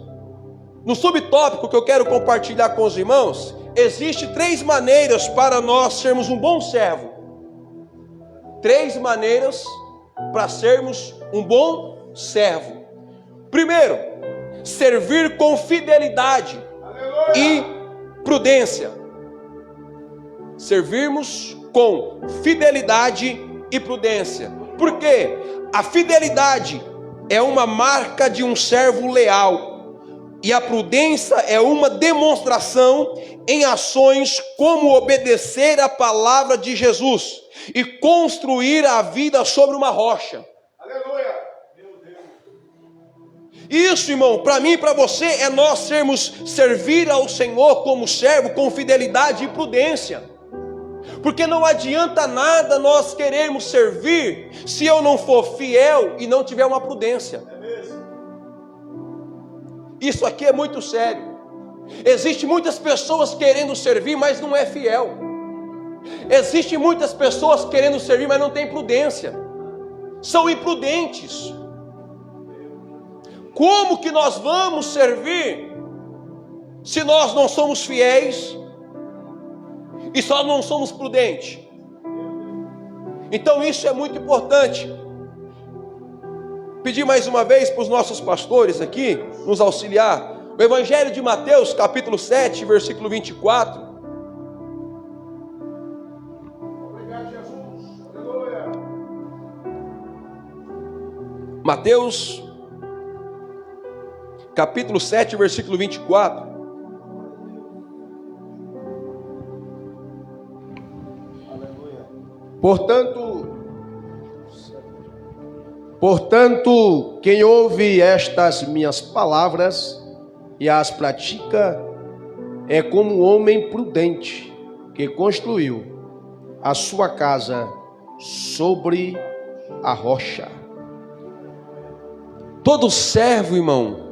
no subtópico que eu quero compartilhar com os irmãos, existe 3 maneiras para nós sermos um bom servo. 3 maneiras para sermos um bom servo. Primeiro, servir com fidelidade e prudência. Servirmos com fidelidade e prudência. Por quê? A fidelidade é uma marca de um servo leal. E a prudência é uma demonstração em ações como obedecer a palavra de Jesus e construir a vida sobre uma rocha. Aleluia. Isso, irmão, para mim e para você é nós servir ao Senhor como servo com fidelidade e prudência. Porque não adianta nada nós querermos servir se eu não for fiel e não tiver uma prudência. Isso aqui é muito sério. Existem muitas pessoas querendo servir, mas não é fiel. Existem muitas pessoas querendo servir, mas não tem prudência. São imprudentes. Como que nós vamos servir se nós não somos fiéis e só não somos prudentes? Então isso é muito importante. Pedir mais uma vez para os nossos pastores aqui nos auxiliar. O Evangelho de Mateus, capítulo 7, versículo 24. Obrigado, Jesus. Aleluia. Mateus, capítulo 7, versículo 24. Portanto, quem ouve estas minhas palavras e as pratica é como um homem prudente que construiu a sua casa sobre a rocha. Todo servo, irmão,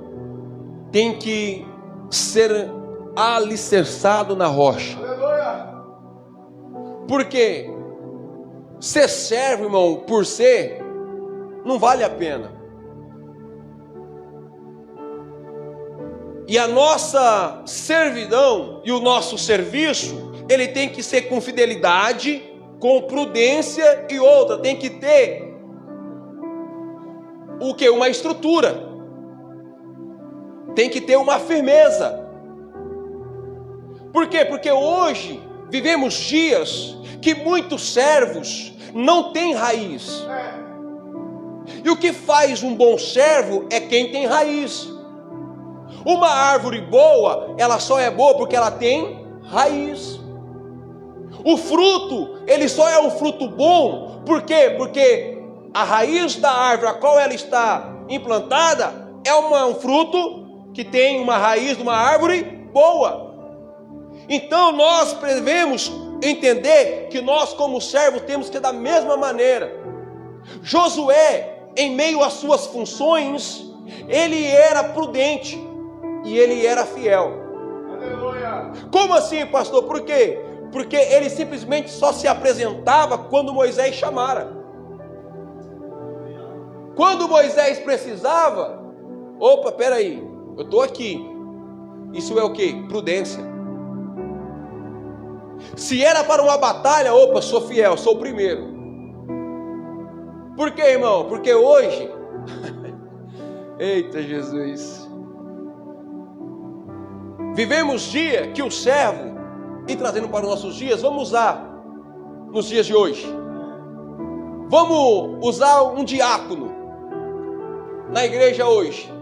tem que ser alicerçado na rocha. Porque ser servo, irmão, por ser, não vale a pena. E a nossa servidão e o nosso serviço, ele tem que ser com fidelidade, com prudência e outra, tem que ter o que? Uma estrutura. Tem que ter uma firmeza. Por quê? Porque hoje vivemos dias que muitos servos não têm raiz. E o que faz um bom servo é quem tem raiz. Uma árvore boa, ela só é boa porque ela tem raiz. O fruto, ele só é um fruto bom, por quê? Porque a raiz da árvore a qual ela está implantada é um fruto que tem uma raiz de uma árvore boa. Então nós devemos entender que nós como servos temos que da mesma maneira. Josué, em meio às suas funções, ele era prudente e ele era fiel. Aleluia. Como assim, pastor? Por quê? Porque ele simplesmente só se apresentava quando Moisés chamara. Quando Moisés precisava, opa, peraí, eu estou aqui. Isso é o quê? Prudência. Se era para uma batalha, opa, sou fiel, sou o primeiro. Por quê, irmão? Porque hoje, eita Jesus, vivemos dia que o servo, e trazendo para os nossos dias, vamos usar nos dias de hoje. Vamos usar um diácono na igreja hoje.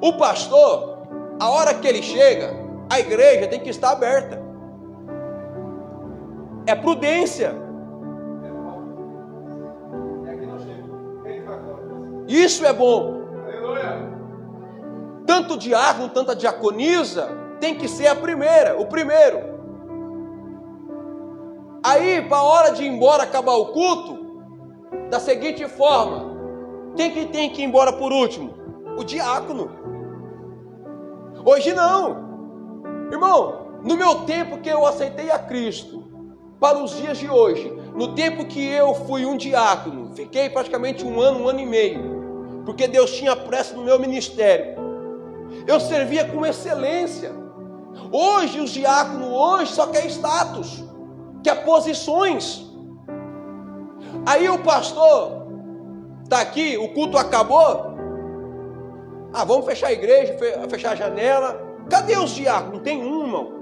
O pastor, a hora que ele chega, a igreja tem que estar aberta. É prudência. Isso é bom. Tanto o diácono, tanto a diaconisa tem que ser o primeiro. Aí, para a hora de ir embora, acabar o culto, da seguinte forma: quem que tem que ir embora por último? O diácono. Hoje não. Irmão, no meu tempo que eu aceitei a Cristo, para os dias de hoje, no tempo que eu fui um diácono, fiquei praticamente um ano e meio, porque Deus tinha pressa no meu ministério. Eu servia com excelência. Hoje os diáconos hoje só quer status, quer posições. Aí o pastor está aqui, o culto acabou. Vamos fechar a igreja, fechar a janela. Cadê os diáconos? Não tem um, irmão.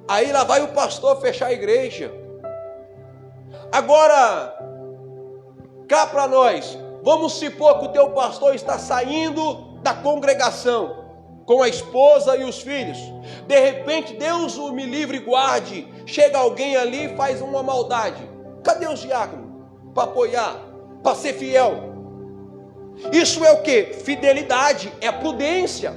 Aí lá vai o pastor fechar a igreja. Agora, cá para nós, vamos supor que o teu pastor está saindo da congregação com a esposa e os filhos. De repente, Deus o me livre e guarde, chega alguém ali e faz uma maldade. Cadê os diáconos? Para apoiar, para ser fiel. Isso é o que? Fidelidade, é prudência.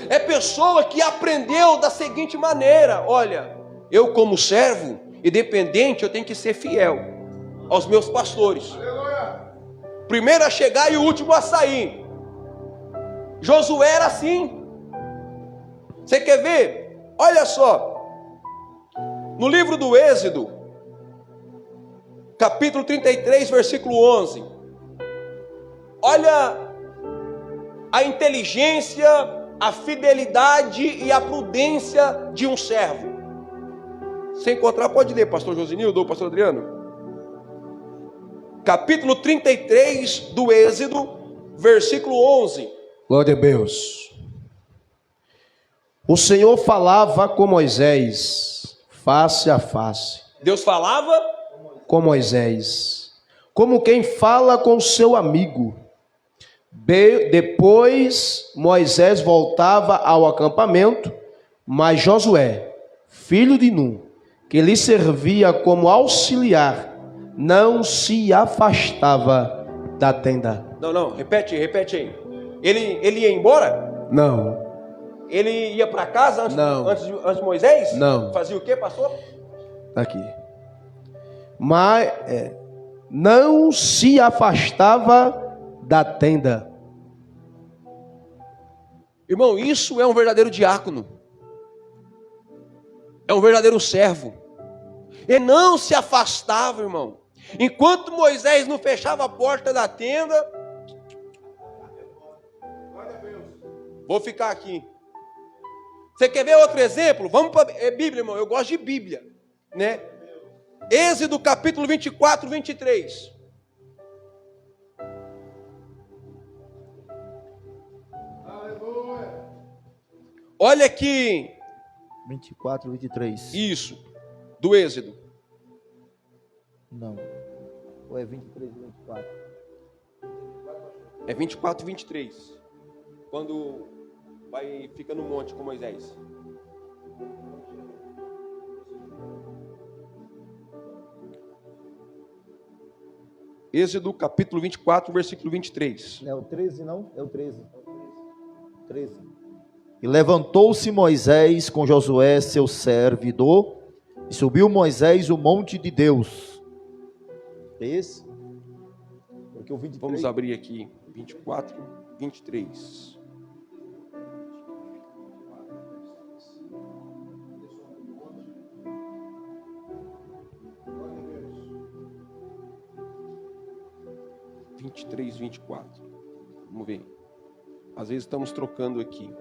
É pessoa que aprendeu da seguinte maneira: olha, eu como servo e dependente, eu tenho que ser fiel aos meus pastores. Primeiro a chegar e o último a sair. Josué era assim. Você quer ver? Olha só, no livro do Êxodo, capítulo 33, versículo 11. Olha a inteligência, a fidelidade e a prudência de um servo. Se encontrar, pode ler, pastor Josinildo ou pastor Adriano. Capítulo 33 do Êxodo, versículo 11. Glória a Deus. O Senhor falava com Moisés, face a face. Deus falava com Moisés, como quem fala com seu amigo. Depois Moisés voltava ao acampamento, mas Josué, filho de Nun, que lhe servia como auxiliar, não se afastava da tenda. Não, repete aí. Ele ia embora? Não. Ele ia para casa antes de Moisés? Não. Fazia o quê, pastor? Aqui. Mas não se afastava da tenda. Irmão, isso é um verdadeiro diácono. É um verdadeiro servo. Ele não se afastava, irmão. Enquanto Moisés não fechava a porta da tenda, vou ficar aqui. Você quer ver outro exemplo? Vamos para a Bíblia, irmão. Eu gosto de Bíblia, né? Êxodo capítulo 24, 23. Olha aqui. 24, 23. Isso, do Êxodo. Não. Ou é 23 e 24? É 24 e 23. Quando fica no monte com Moisés. Êxodo capítulo 24, versículo 23. Não é o 13, não? É o 13. 13. E levantou-se Moisés com Josué, seu servidor, e subiu Moisés o monte de Deus. É esse? Porque o 23... Vamos abrir aqui, 24, 23. (23, 24). Vamos ver. Às vezes estamos trocando aqui.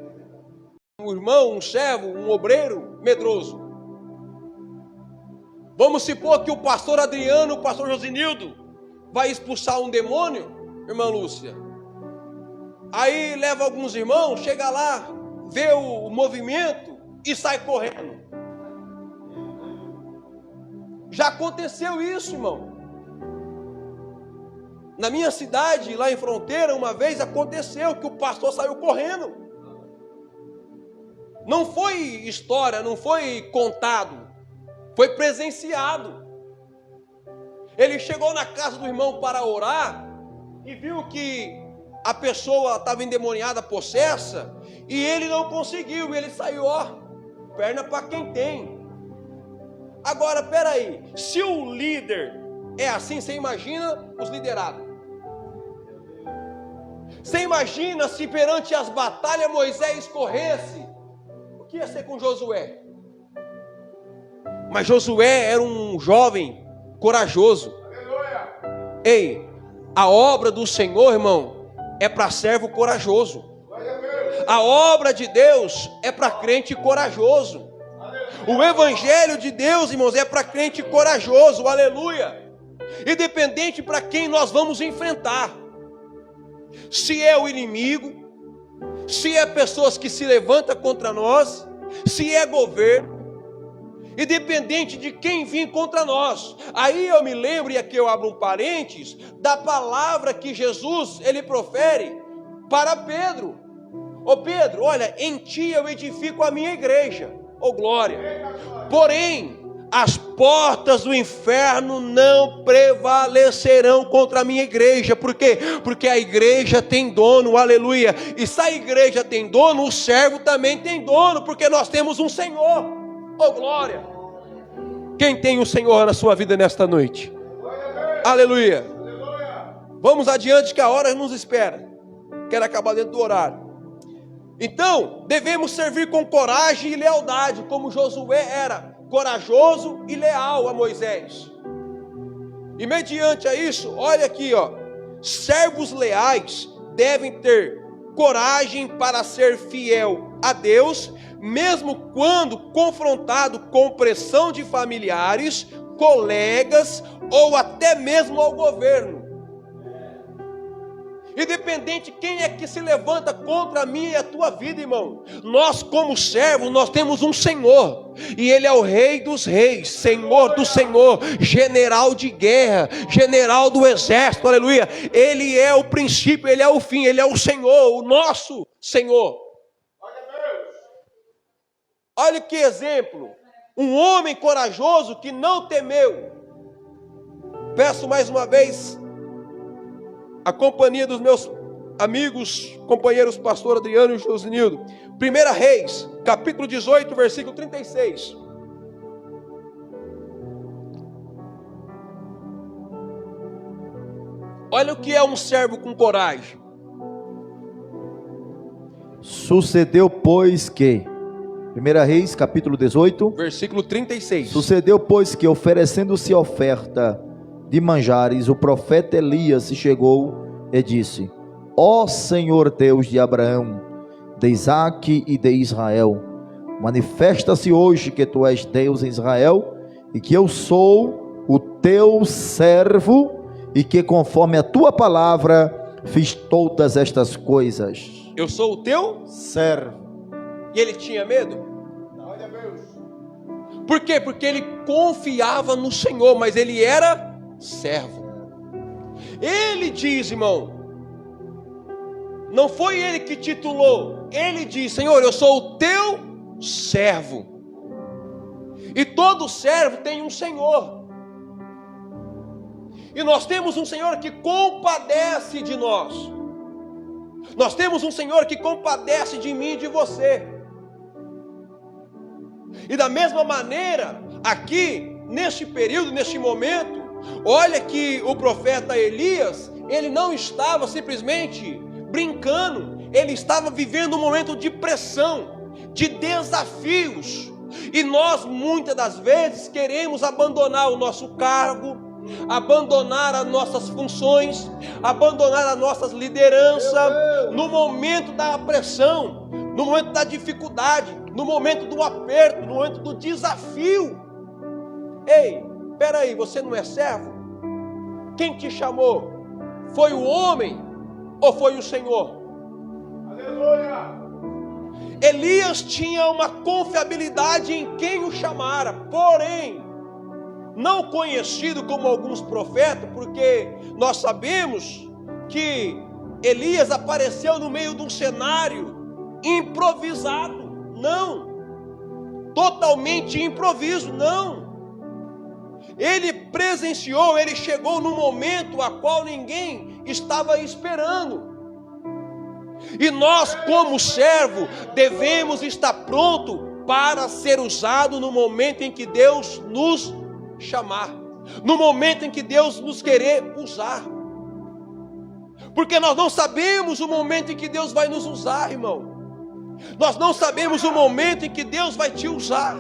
Um irmão, um servo, um obreiro medroso. Vamos supor que o pastor Adriano, o pastor Josinildo vai expulsar um demônio, irmã Lúcia. Aí leva alguns irmãos, chega lá, vê o movimento e sai correndo. Já aconteceu isso, irmão. Na minha cidade, lá em Fronteira, uma vez aconteceu que o pastor saiu correndo. Não foi história, não foi contado, foi presenciado. Ele chegou na casa do irmão para orar e viu que a pessoa estava endemoniada, possessa, e ele não conseguiu, ele saiu, perna para quem tem. Agora, peraí, se o líder é assim, você imagina os liderados. Você imagina se perante as batalhas Moisés corresse, o que ia ser com Josué? Mas Josué era um jovem corajoso. Ei, a obra do Senhor, irmão, é para servo corajoso. A obra de Deus é para crente corajoso. O evangelho de Deus, irmãos, é para crente corajoso. Aleluia. Independente para quem nós vamos enfrentar. Se é o inimigo, se é pessoas que se levantam contra nós, se é governo, independente de quem vir contra nós. Aí eu me lembro, e aqui eu abro um parênteses, da palavra que Jesus, ele profere para Pedro. Ô Pedro, olha, em ti eu edifico a minha igreja. Ô glória. Porém, as portas do inferno não prevalecerão contra a minha igreja. Por quê? Porque a igreja tem dono, aleluia. E se a igreja tem dono, o servo também tem dono, porque nós temos um Senhor. Oh glória. Quem tem o Senhor na sua vida nesta noite? Aleluia. Vamos adiante que a hora nos espera. Quero acabar dentro do horário. Então, devemos servir com coragem e lealdade, como Josué era corajoso e leal a Moisés. E mediante a isso, olha aqui, ó, servos leais devem ter coragem para ser fiel a Deus, mesmo quando confrontado com pressão de familiares, colegas ou até mesmo ao governo. Independente quem é que se levanta contra a minha e a tua vida, irmão, nós como servos, nós temos um Senhor, e Ele é o Rei dos Reis, Senhor do Senhor, general de guerra, general do exército, aleluia. Ele é o princípio, Ele é o fim, Ele é o Senhor, o nosso Senhor. Olha que exemplo, um homem corajoso que não temeu. Peço mais uma vez a companhia dos meus amigos, companheiros pastor Adriano e Josinildo. 1 Reis, capítulo 18, versículo 36. Olha o que é um servo com coragem. Sucedeu, pois, que 1 Reis, capítulo 18, versículo 36. Sucedeu, pois, que oferecendo-se oferta de manjares, o profeta Elias se chegou e disse: Ó Senhor Deus de Abraão, de Isaque e de Israel, manifesta-se hoje que tu és Deus em Israel, e que eu sou o teu servo, e que conforme a tua palavra fiz todas estas coisas. Eu sou o teu servo. E ele tinha medo? Por quê? Porque ele confiava no Senhor, mas ele era servo. Ele diz, irmão, não foi ele que titulou, ele diz: Senhor, eu sou o teu servo. E todo servo tem um Senhor, e nós temos um Senhor que compadece de nós. Nós temos um Senhor que compadece de mim e de você. E da mesma maneira, aqui, neste período, neste momento, olha que o profeta Elias, ele não estava simplesmente brincando, ele estava vivendo um momento de pressão, de desafios. E nós, muitas das vezes, queremos abandonar o nosso cargo, abandonar as nossas funções, abandonar as nossas lideranças, no momento da pressão, no momento da dificuldade, no momento do aperto, no momento do desafio. Ei, peraí, você não é servo? Quem te chamou? Foi o homem ou foi o Senhor? Aleluia! Elias tinha uma confiabilidade em quem o chamara, porém, não conhecido como alguns profetas, porque nós sabemos que Elias apareceu no meio de um cenário improvisado. Não, totalmente improviso, não. Ele presenciou, ele chegou no momento a qual ninguém estava esperando. E nós, como servo, devemos estar pronto para ser usado no momento em que Deus nos chamar. no momento em que Deus nos querer usar. Porque nós não sabemos o momento em que Deus vai nos usar, irmão. Nós não sabemos o momento em que Deus vai te usar.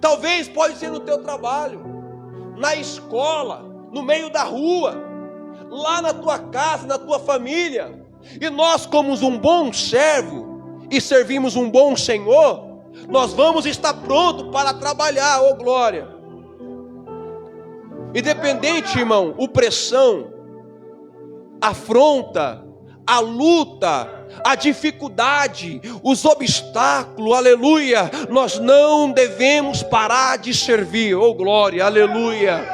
Talvez pode ser no teu trabalho, na escola, no meio da rua, lá na tua casa, na tua família. E nós, como um bom servo e servimos um bom Senhor, nós vamos estar prontos para trabalhar, ô glória. Independente, irmão, opressão, afronta, a luta, a dificuldade, os obstáculos, aleluia, nós não devemos parar de servir, oh glória, aleluia.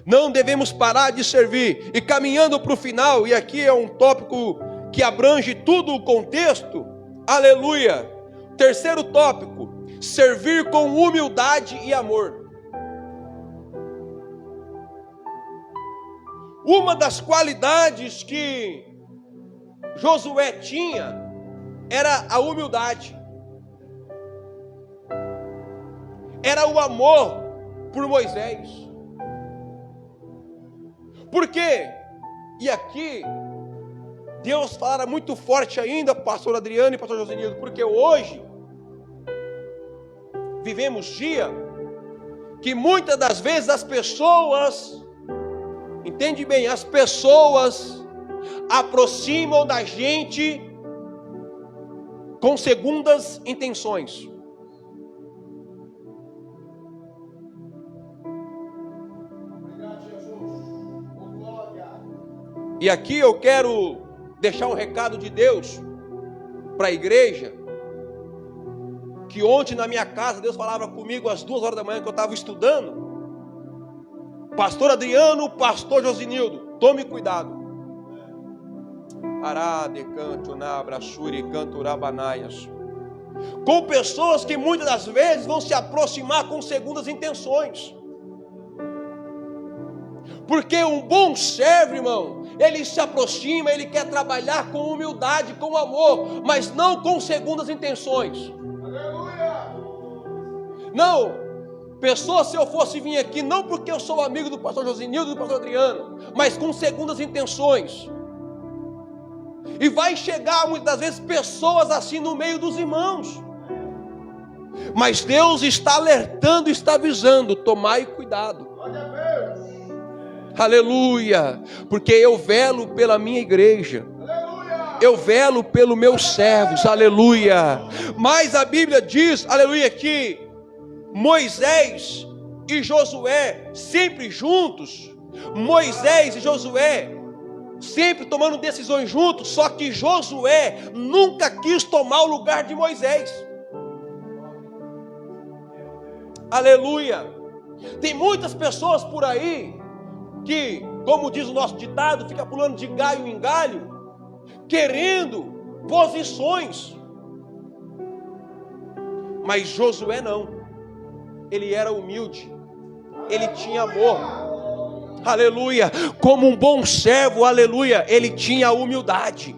Não devemos parar de servir. E caminhando para o final, e aqui é um tópico que abrange tudo o contexto, aleluia. Terceiro tópico, servir com humildade e amor. Uma das qualidades que Josué tinha era a humildade, era o amor por Moisés. Por quê? E aqui Deus fala muito forte ainda, pastor Adriano e pastor Josenildo, porque hoje vivemos dia que muitas das vezes as pessoas, entende bem, as pessoas aproximam da gente com segundas intenções. E aqui eu quero deixar um recado de Deus para a igreja, que ontem na minha casa Deus falava comigo às 2 horas da manhã que eu estava estudando. Pastor Adriano, pastor Josenildo, tome cuidado. Arade, canto, nabra, suri, canto, rabanaias. Com pessoas que muitas das vezes vão se aproximar com segundas intenções. Porque um bom servo, irmão, ele se aproxima, ele quer trabalhar com humildade, com amor, mas não com segundas intenções. Aleluia! Não. Pessoa, se eu fosse vir aqui, não porque eu sou amigo do pastor Josenildo e do pastor Adriano, mas com segundas intenções. E vai chegar muitas vezes pessoas assim no meio dos irmãos. Mas Deus está alertando, está avisando, tomai cuidado. Aleluia, porque eu velo pela minha igreja. Eu velo pelos meus servos, aleluia. Mas a Bíblia diz, aleluia, que Moisés e Josué sempre juntos, Moisés e Josué sempre tomando decisões juntos, só que Josué nunca quis tomar o lugar de Moisés. Aleluia. Tem muitas pessoas por aí que, como diz o nosso ditado, fica pulando de galho em galho, querendo posições. Mas Josué não. Ele era humilde. Ele tinha amor. Aleluia. Como um bom servo, aleluia, ele tinha humildade.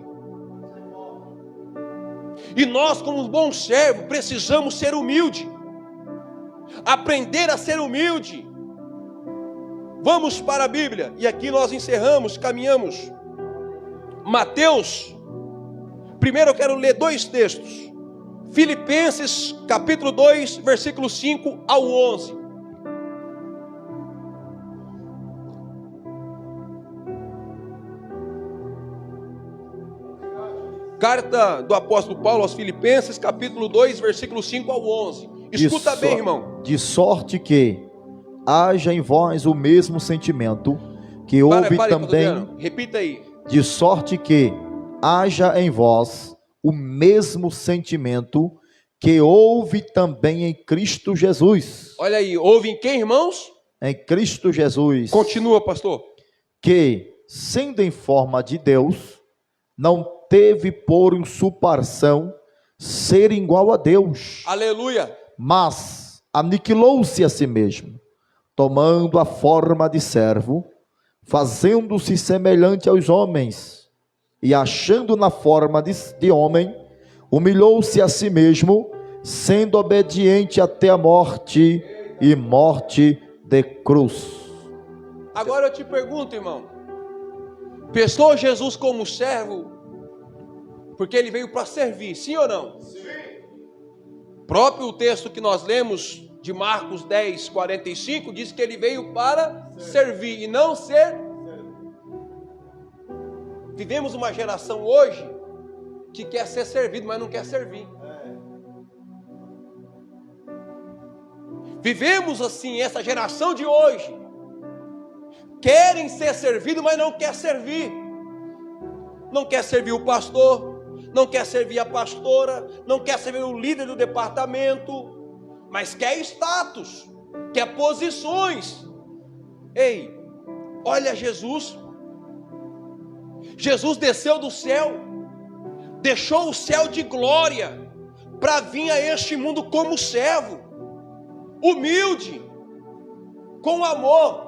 E nós, como um bom servo, precisamos ser humilde. Aprender a ser humilde. Vamos para a Bíblia, e aqui nós encerramos, caminhamos. Mateus, primeiro eu quero ler 2 textos. Filipenses, capítulo 2, versículo 5 ao 11. Carta do apóstolo Paulo aos Filipenses, capítulo 2, versículo 5 ao 11. Escuta bem, irmão. De sorte que haja em vós o mesmo sentimento que houve também. Repita aí. De sorte que haja em vós o mesmo sentimento que houve também em Cristo Jesus. Olha aí, houve em quem, irmãos? Em Cristo Jesus. Continua, pastor. Que, sendo em forma de Deus, não teve por usurpação ser igual a Deus. Aleluia. Mas aniquilou-se a si mesmo, tomando a forma de servo, fazendo-se semelhante aos homens, e achando na forma de homem, humilhou-se a si mesmo, sendo obediente até a morte, e morte de cruz. Agora eu te pergunto, irmão, pensou Jesus como servo, porque ele veio para servir, sim ou não? Sim. Próprio texto que nós lemos de Marcos 10, 45, diz que ele veio para servir e não ser. Vivemos uma geração hoje que quer ser servido, mas não quer servir. Vivemos assim, essa geração de hoje querem ser servidos, mas não quer servir. Não quer servir o pastor, não quer servir a pastora, não quer servir o líder do departamento, mas quer status, quer posições. Ei, olha Jesus. Jesus desceu do céu, deixou o céu de glória para vir a este mundo como servo, humilde, com amor.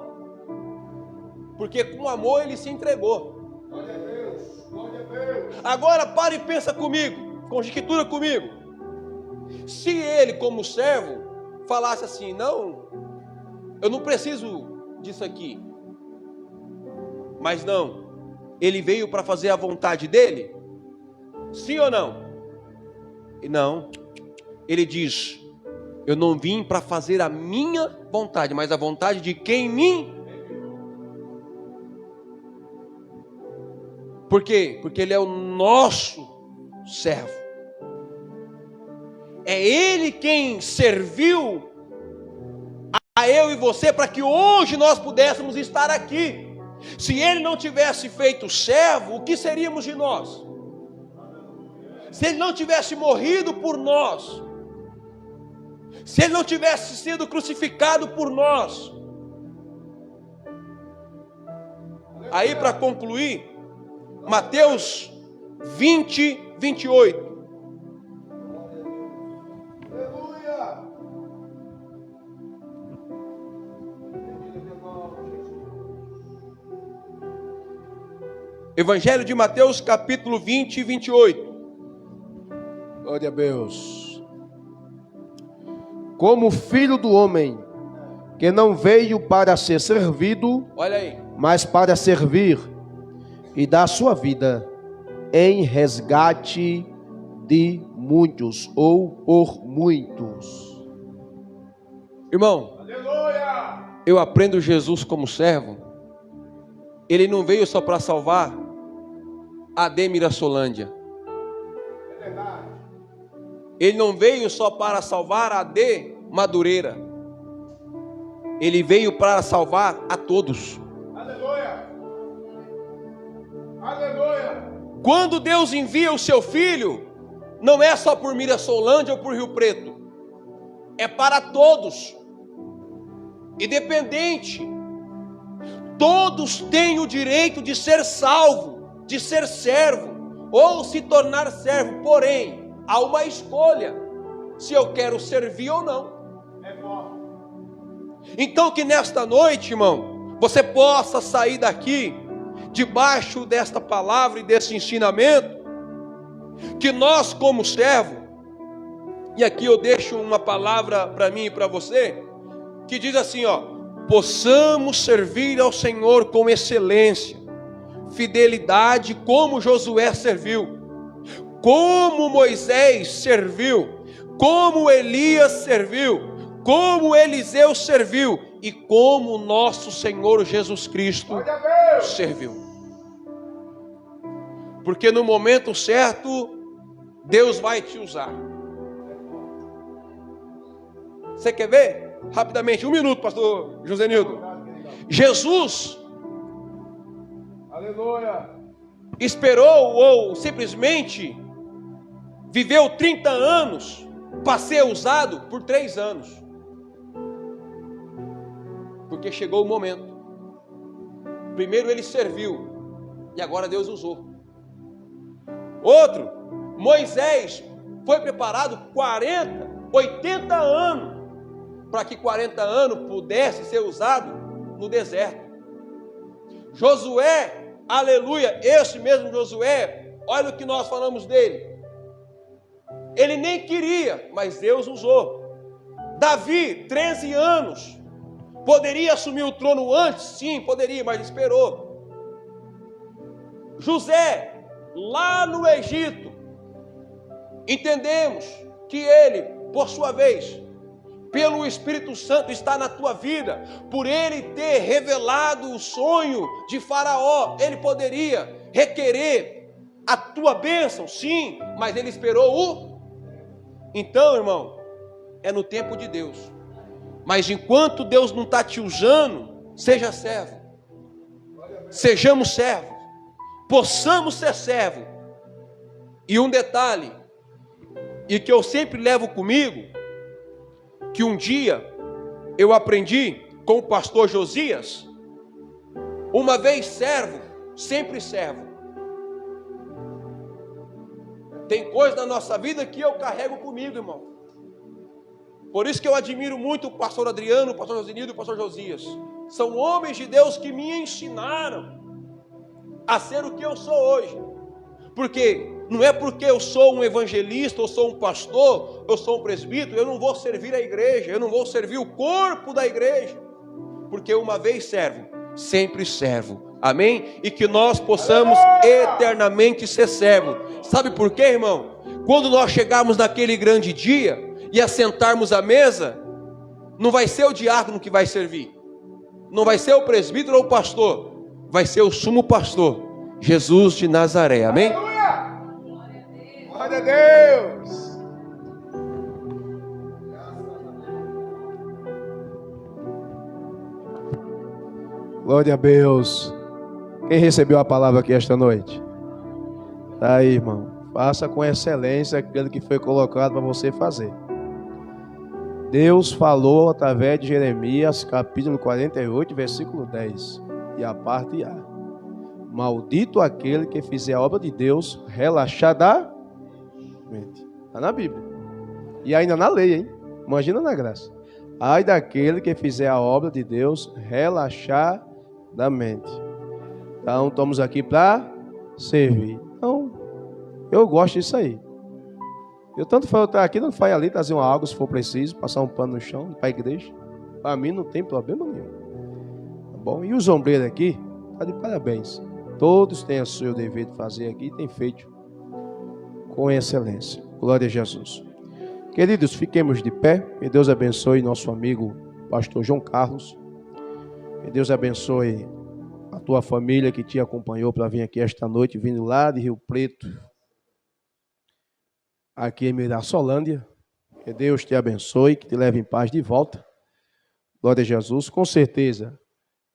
Porque com amor ele se entregou. Glória a Deus, glória a Deus. Agora para e pensa comigo, conjectura comigo. Se ele como servo falasse assim, não, eu não preciso disso aqui. Mas não, ele veio para fazer a vontade dele? Sim ou não? E não, ele diz, eu não vim para fazer a minha vontade, mas a vontade de quem me... Por quê? Porque ele é o nosso servo. É ele quem serviu a eu e você para que hoje nós pudéssemos estar aqui. Se ele não tivesse feito servo, o que seríamos de nós? Se ele não tivesse morrido por nós, se ele não tivesse sido crucificado por nós. Aí para concluir, Mateus 20, 28. Aleluia! Evangelho de Mateus, capítulo 20 e 28. Glória a Deus. Como filho do homem, que não veio para ser servido, Olha aí. mas para servir e dar sua vida em resgate de muitos, ou por muitos. Irmão, Aleluia! eu aprendo Jesus como servo. Ele não veio só para salvar a de Mirassolândia. É verdade. Ele não veio só para salvar a de Madureira. Ele veio para salvar a todos. Aleluia! Aleluia! Quando Deus envia o seu filho, não é só por Mirassolândia ou por Rio Preto. É para todos. Independente. Todos têm o direito de ser salvo, de ser servo, ou se tornar servo. Porém, há uma escolha, se eu quero servir ou não. Então que nesta noite, irmão, você possa sair daqui, debaixo desta palavra e desse ensinamento, que nós como servo, e aqui eu deixo uma palavra para mim e para você, que diz assim, possamos servir ao Senhor com excelência, fidelidade, como Josué serviu, como Moisés serviu, como Elias serviu, como Eliseu serviu e como nosso Senhor Jesus Cristo serviu. Porque no momento certo, Deus vai te usar. Você quer ver? Rapidamente, 1 minuto, pastor Josenildo. Jesus, Aleluia! esperou ou simplesmente viveu 30 anos para ser usado por 3 anos. Porque chegou o momento. Primeiro ele serviu e agora Deus usou. Outro, Moisés foi preparado 80 anos para que 40 anos pudesse ser usado no deserto. Josué, aleluia, esse mesmo Josué, olha o que nós falamos dele. Ele nem queria, mas Deus usou. Davi, 13 anos, Poderia assumir o trono antes? Sim, poderia, mas esperou. José, lá no Egito, entendemos que ele, por sua vez, pelo Espírito Santo está na tua vida, por ele ter revelado o sonho de Faraó, ele poderia requerer a tua bênção, sim, mas ele esperou o... Então, irmão, é no tempo de Deus. Mas enquanto Deus não está te usando, seja servo. Sejamos servos. Possamos ser servo. E um detalhe, e que eu sempre levo comigo, que um dia eu aprendi com o pastor Josias, uma vez servo, sempre servo. Tem coisa na nossa vida que eu carrego comigo, irmão. Por isso que eu admiro muito o pastor Adriano, o pastor Josinildo e o pastor Josias. São homens de Deus que me ensinaram a ser o que eu sou hoje. Porque não é porque eu sou um evangelista, ou sou um pastor, eu sou um presbítero, eu não vou servir a igreja, eu não vou servir o corpo da igreja. Porque uma vez servo, sempre servo. Amém? E que nós possamos eternamente ser servo. Sabe por quê, irmão? Quando nós chegarmos naquele grande dia e assentarmos à mesa, não vai ser o diácono que vai servir, não vai ser o presbítero ou o pastor, vai ser o sumo pastor, Jesus de Nazaré. Amém? Glória a Deus! Glória a Deus! Quem recebeu a palavra aqui esta noite? Tá aí, irmão. Faça com excelência aquilo que foi colocado para você fazer. Deus falou através de Jeremias, capítulo 48, versículo 10. E a parte A. Maldito aquele que fizer a obra de Deus relaxadamente. Está na Bíblia. E ainda na lei, hein? Imagina na graça. Ai daquele que fizer a obra de Deus relaxadamente. Então, estamos aqui para servir. Então, eu gosto disso aí. Eu tanto falo estar aqui, não faz ali, trazer uma água se for preciso, passar um pano no chão, para a igreja. Para mim não tem problema nenhum. Tá bom? E os ombreiros aqui, tá de parabéns. Todos têm o seu dever de fazer aqui e têm feito com excelência. Glória a Jesus. Queridos, fiquemos de pé. Que Deus abençoe nosso amigo pastor João Carlos. Que Deus abençoe a tua família que te acompanhou para vir aqui esta noite, vindo lá de Rio Preto, aqui em Mirassolândia. Que Deus te abençoe, que te leve em paz de volta. Glória a Jesus. Com certeza,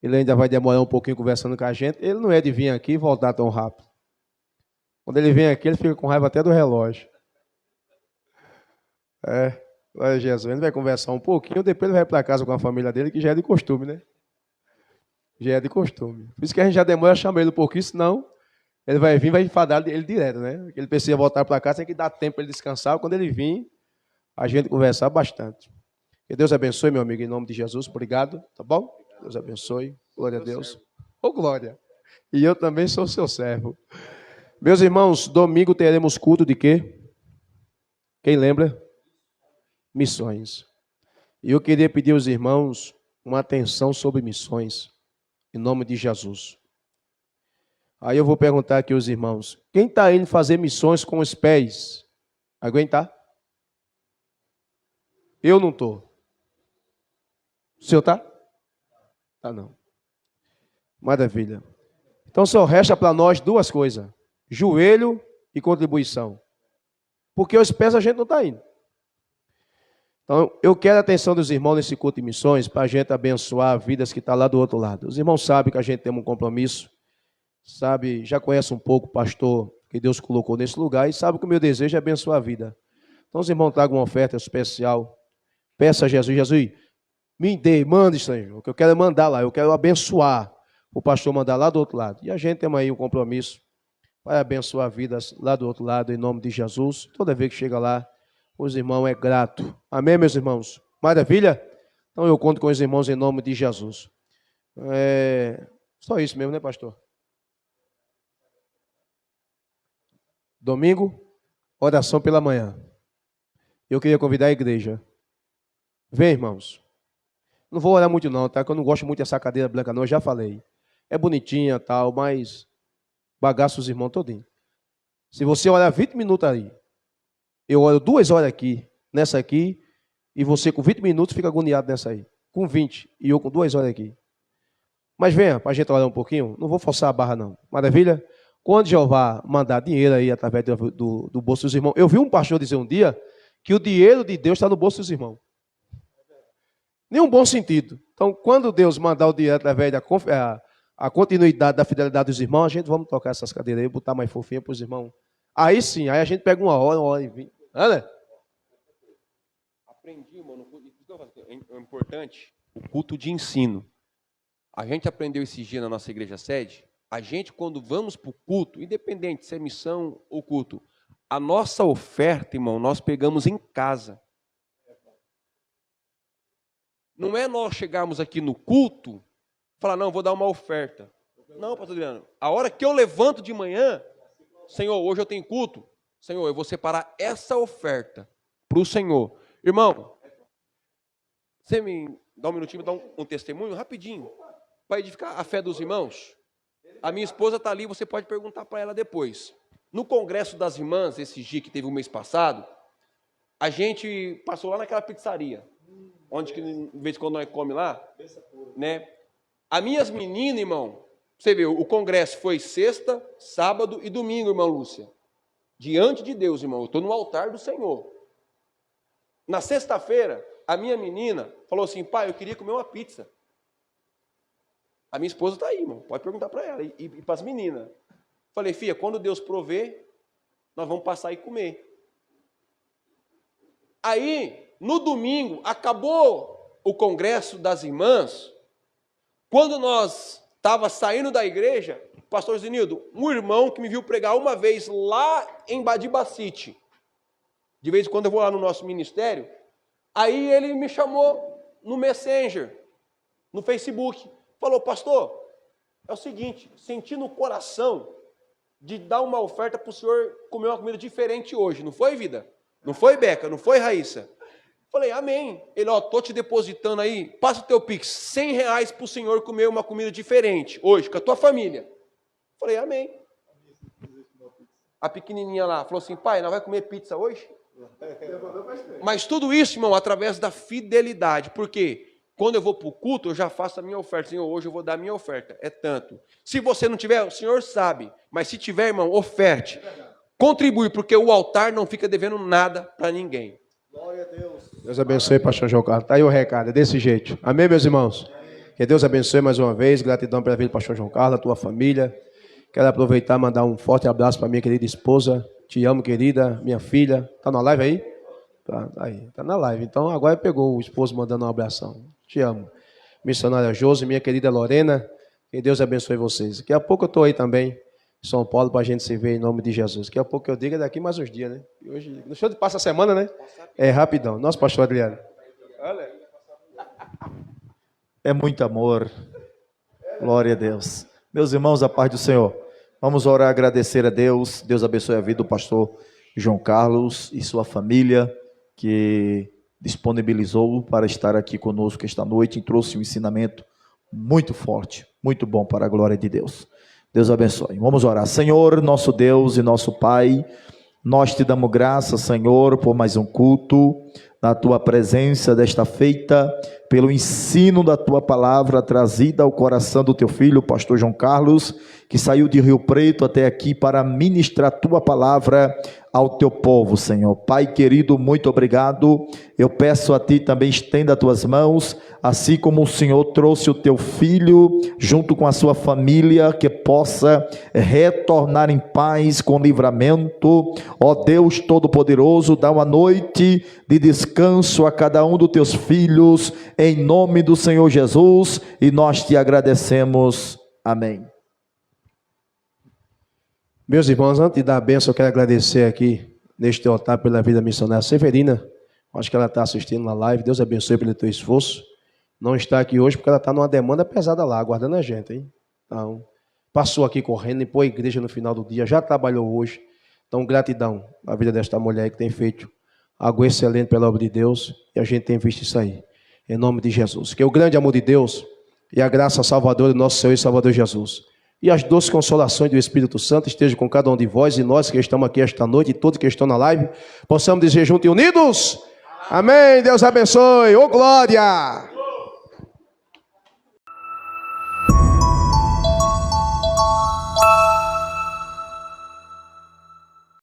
ele ainda vai demorar um pouquinho conversando com a gente. Ele não é de vir aqui e voltar tão rápido. Quando ele vem aqui, ele fica com raiva até do relógio. Glória a Jesus. Ele vai conversar um pouquinho, depois ele vai para casa com a família dele, que já é de costume, né? Já é de costume. Por isso que a gente já demora a chamar ele um pouquinho, senão ele vai vir e vai enfadar ele direto, né? Ele precisa voltar para casa, tem que dar tempo para ele descansar. Quando ele vir, a gente conversar bastante. Que Deus abençoe, meu amigo, em nome de Jesus. Obrigado, tá bom? Deus abençoe. Glória a Deus. Ô, glória. E eu também sou seu servo. Meus irmãos, domingo teremos culto de quê? Quem lembra? Missões. E eu queria pedir aos irmãos uma atenção sobre missões, em nome de Jesus. Aí eu vou perguntar aqui aos irmãos, quem está indo fazer missões com os pés? Alguém está? Eu não estou. O senhor está? Tá não. Maravilha. Então só resta para nós duas coisas: joelho e contribuição. Porque os pés a gente não está indo. Então eu quero a atenção dos irmãos nesse culto de missões para a gente abençoar vidas que estão lá do outro lado. Os irmãos sabem que a gente tem um compromisso, sabe, já conhece um pouco o pastor que Deus colocou nesse lugar e sabe que o meu desejo é abençoar a vida. Então os irmãos tragam uma oferta especial. Peça a Jesus, Jesus, me dê, mande, Senhor, o que eu quero é mandar lá, eu quero abençoar, o pastor mandar lá do outro lado. E a gente tem aí um compromisso para abençoar vidas lá do outro lado, em nome de Jesus. Toda vez que chega lá, os irmãos é grato. Amém, meus irmãos? Maravilha? Então eu conto com os irmãos em nome de Jesus. Só isso mesmo, né, pastor? Domingo, oração pela manhã. Eu queria convidar a igreja. Vem, irmãos. Não vou orar muito não, tá? Que eu não gosto muito dessa cadeira branca não, eu já falei. É bonitinha tal, mas bagaça os irmãos todinho. Se você orar 20 minutos aí, eu oro 2 horas aqui, nessa aqui, e você com 20 minutos fica agoniado nessa aí. Com 20, e eu com 2 horas aqui. Mas venha, para a gente orar um pouquinho, não vou forçar a barra não. Maravilha? Quando Jeová mandar dinheiro aí através do bolso dos irmãos, eu vi um pastor dizer um dia que o dinheiro de Deus está no bolso dos irmãos. Nenhum bom sentido. Então, quando Deus mandar o dinheiro através a continuidade da fidelidade dos irmãos, a gente vamos tocar essas cadeiras aí, botar mais fofinha para os irmãos. Aí sim, aí a gente pega 1 hora e 20. Olha. Aprendi, mano, é importante o culto de ensino. A gente aprendeu esse dia na nossa igreja sede. A gente, quando vamos para o culto, independente se é missão ou culto, a nossa oferta, irmão, nós pegamos em casa. Não é nós chegarmos aqui no culto, falar, não, vou dar uma oferta. Não, pastor Adriano, a hora que eu levanto de manhã, Senhor, hoje eu tenho culto, Senhor, eu vou separar essa oferta para o Senhor. Irmão, você me dá um minutinho, me dá um testemunho rapidinho, para edificar a fé dos irmãos? A minha esposa está ali, você pode perguntar para ela depois. No congresso das irmãs, esse dia que teve o mês passado, a gente passou lá naquela pizzaria, onde que de vez em quando nós comemos lá, né? As minhas meninas, irmão, você vê, o congresso foi sexta, sábado e domingo, irmã Lúcia. Diante de Deus, irmão, eu estou no altar do Senhor. Na sexta-feira, a minha menina falou assim, pai, eu queria comer uma pizza. A minha esposa está aí, irmão, pode perguntar para ela e para as meninas. Falei, filha, quando Deus prover, nós vamos passar e comer. Aí, no domingo, acabou o congresso das irmãs. Quando nós estava saindo da igreja, pastor Zenildo, um irmão que me viu pregar uma vez lá em Badibacite, de vez em quando eu vou lá no nosso ministério, aí ele me chamou no Messenger, no Facebook, falou, pastor, é o seguinte, senti no coração de dar uma oferta para o senhor comer uma comida diferente hoje, não foi, vida? Não foi, Beca? Não foi, Raíssa? Falei, amém. Ele, ó, estou te depositando aí, passa o teu Pix, R$100 para o senhor comer uma comida diferente hoje, com a tua família. Falei, amém. A pequenininha lá falou assim, pai, nós vamos comer pizza hoje? Mas tudo isso, irmão, através da fidelidade. Por quê? Quando eu vou para o culto, eu já faço a minha oferta. Senhor, hoje eu vou dar a minha oferta. É tanto. Se você não tiver, o Senhor sabe. Mas se tiver, irmão, oferte. Contribui, porque o altar não fica devendo nada para ninguém. Glória a Deus. Deus abençoe, pastor João Carlos. Está aí o recado, é desse jeito. Amém, meus irmãos? Que Deus abençoe mais uma vez. Gratidão pela vida do pastor João Carlos, a tua família. Quero aproveitar e mandar um forte abraço para minha querida esposa. Te amo, querida, minha filha. Está na live aí? Tá aí, está na live. Então agora pegou o esposo mandando um abração. Te amo. Missionária Josi, minha querida Lorena. Que Deus abençoe vocês. Daqui a pouco eu estou aí também, em São Paulo, para a gente se ver em nome de Jesus. Daqui a pouco eu digo é daqui mais uns dias, né? E hoje, no show de passa a semana, né? É rapidão. Nosso pastor Adriano. É muito amor. Glória a Deus. Meus irmãos, a paz do Senhor. Vamos orar, agradecer a Deus. Deus abençoe a vida do pastor João Carlos e sua família, que disponibilizou para estar aqui conosco esta noite e trouxe um ensinamento muito forte, muito bom para a glória de Deus. Deus abençoe. Vamos orar. Senhor, nosso Deus e nosso Pai, nós te damos graça, Senhor, por mais um culto, na tua presença desta feita, pelo ensino da tua palavra trazida ao coração do teu filho, o pastor João Carlos, que saiu de Rio Preto até aqui para ministrar a tua palavra ao teu povo, Senhor. Pai querido, muito obrigado. Eu peço a ti também, estenda as tuas mãos, assim como o Senhor trouxe o teu filho junto com a sua família, que possa retornar em paz, com livramento. Ó Deus Todo-Poderoso, dá uma noite de descanso a cada um dos teus filhos, em nome do Senhor Jesus, e nós te agradecemos. Amém. Meus irmãos, antes de dar a bênção, eu quero agradecer aqui neste altar pela vida missionária Severina. Acho que ela está assistindo na live. Deus abençoe pelo teu esforço. Não está aqui hoje porque ela está numa demanda pesada lá, aguardando a gente, hein? Então, passou aqui correndo, limpou a igreja no final do dia, já trabalhou hoje. Então, gratidão à vida desta mulher que tem feito algo excelente pela obra de Deus, e a gente tem visto isso aí. Em nome de Jesus. Que o grande amor de Deus e a graça salvadora do nosso Senhor e Salvador Jesus e as doces consolações do Espírito Santo estejam com cada um de vós e nós que estamos aqui esta noite e todos que estão na live, possamos dizer juntos e unidos. Amém. Deus abençoe. Ô glória!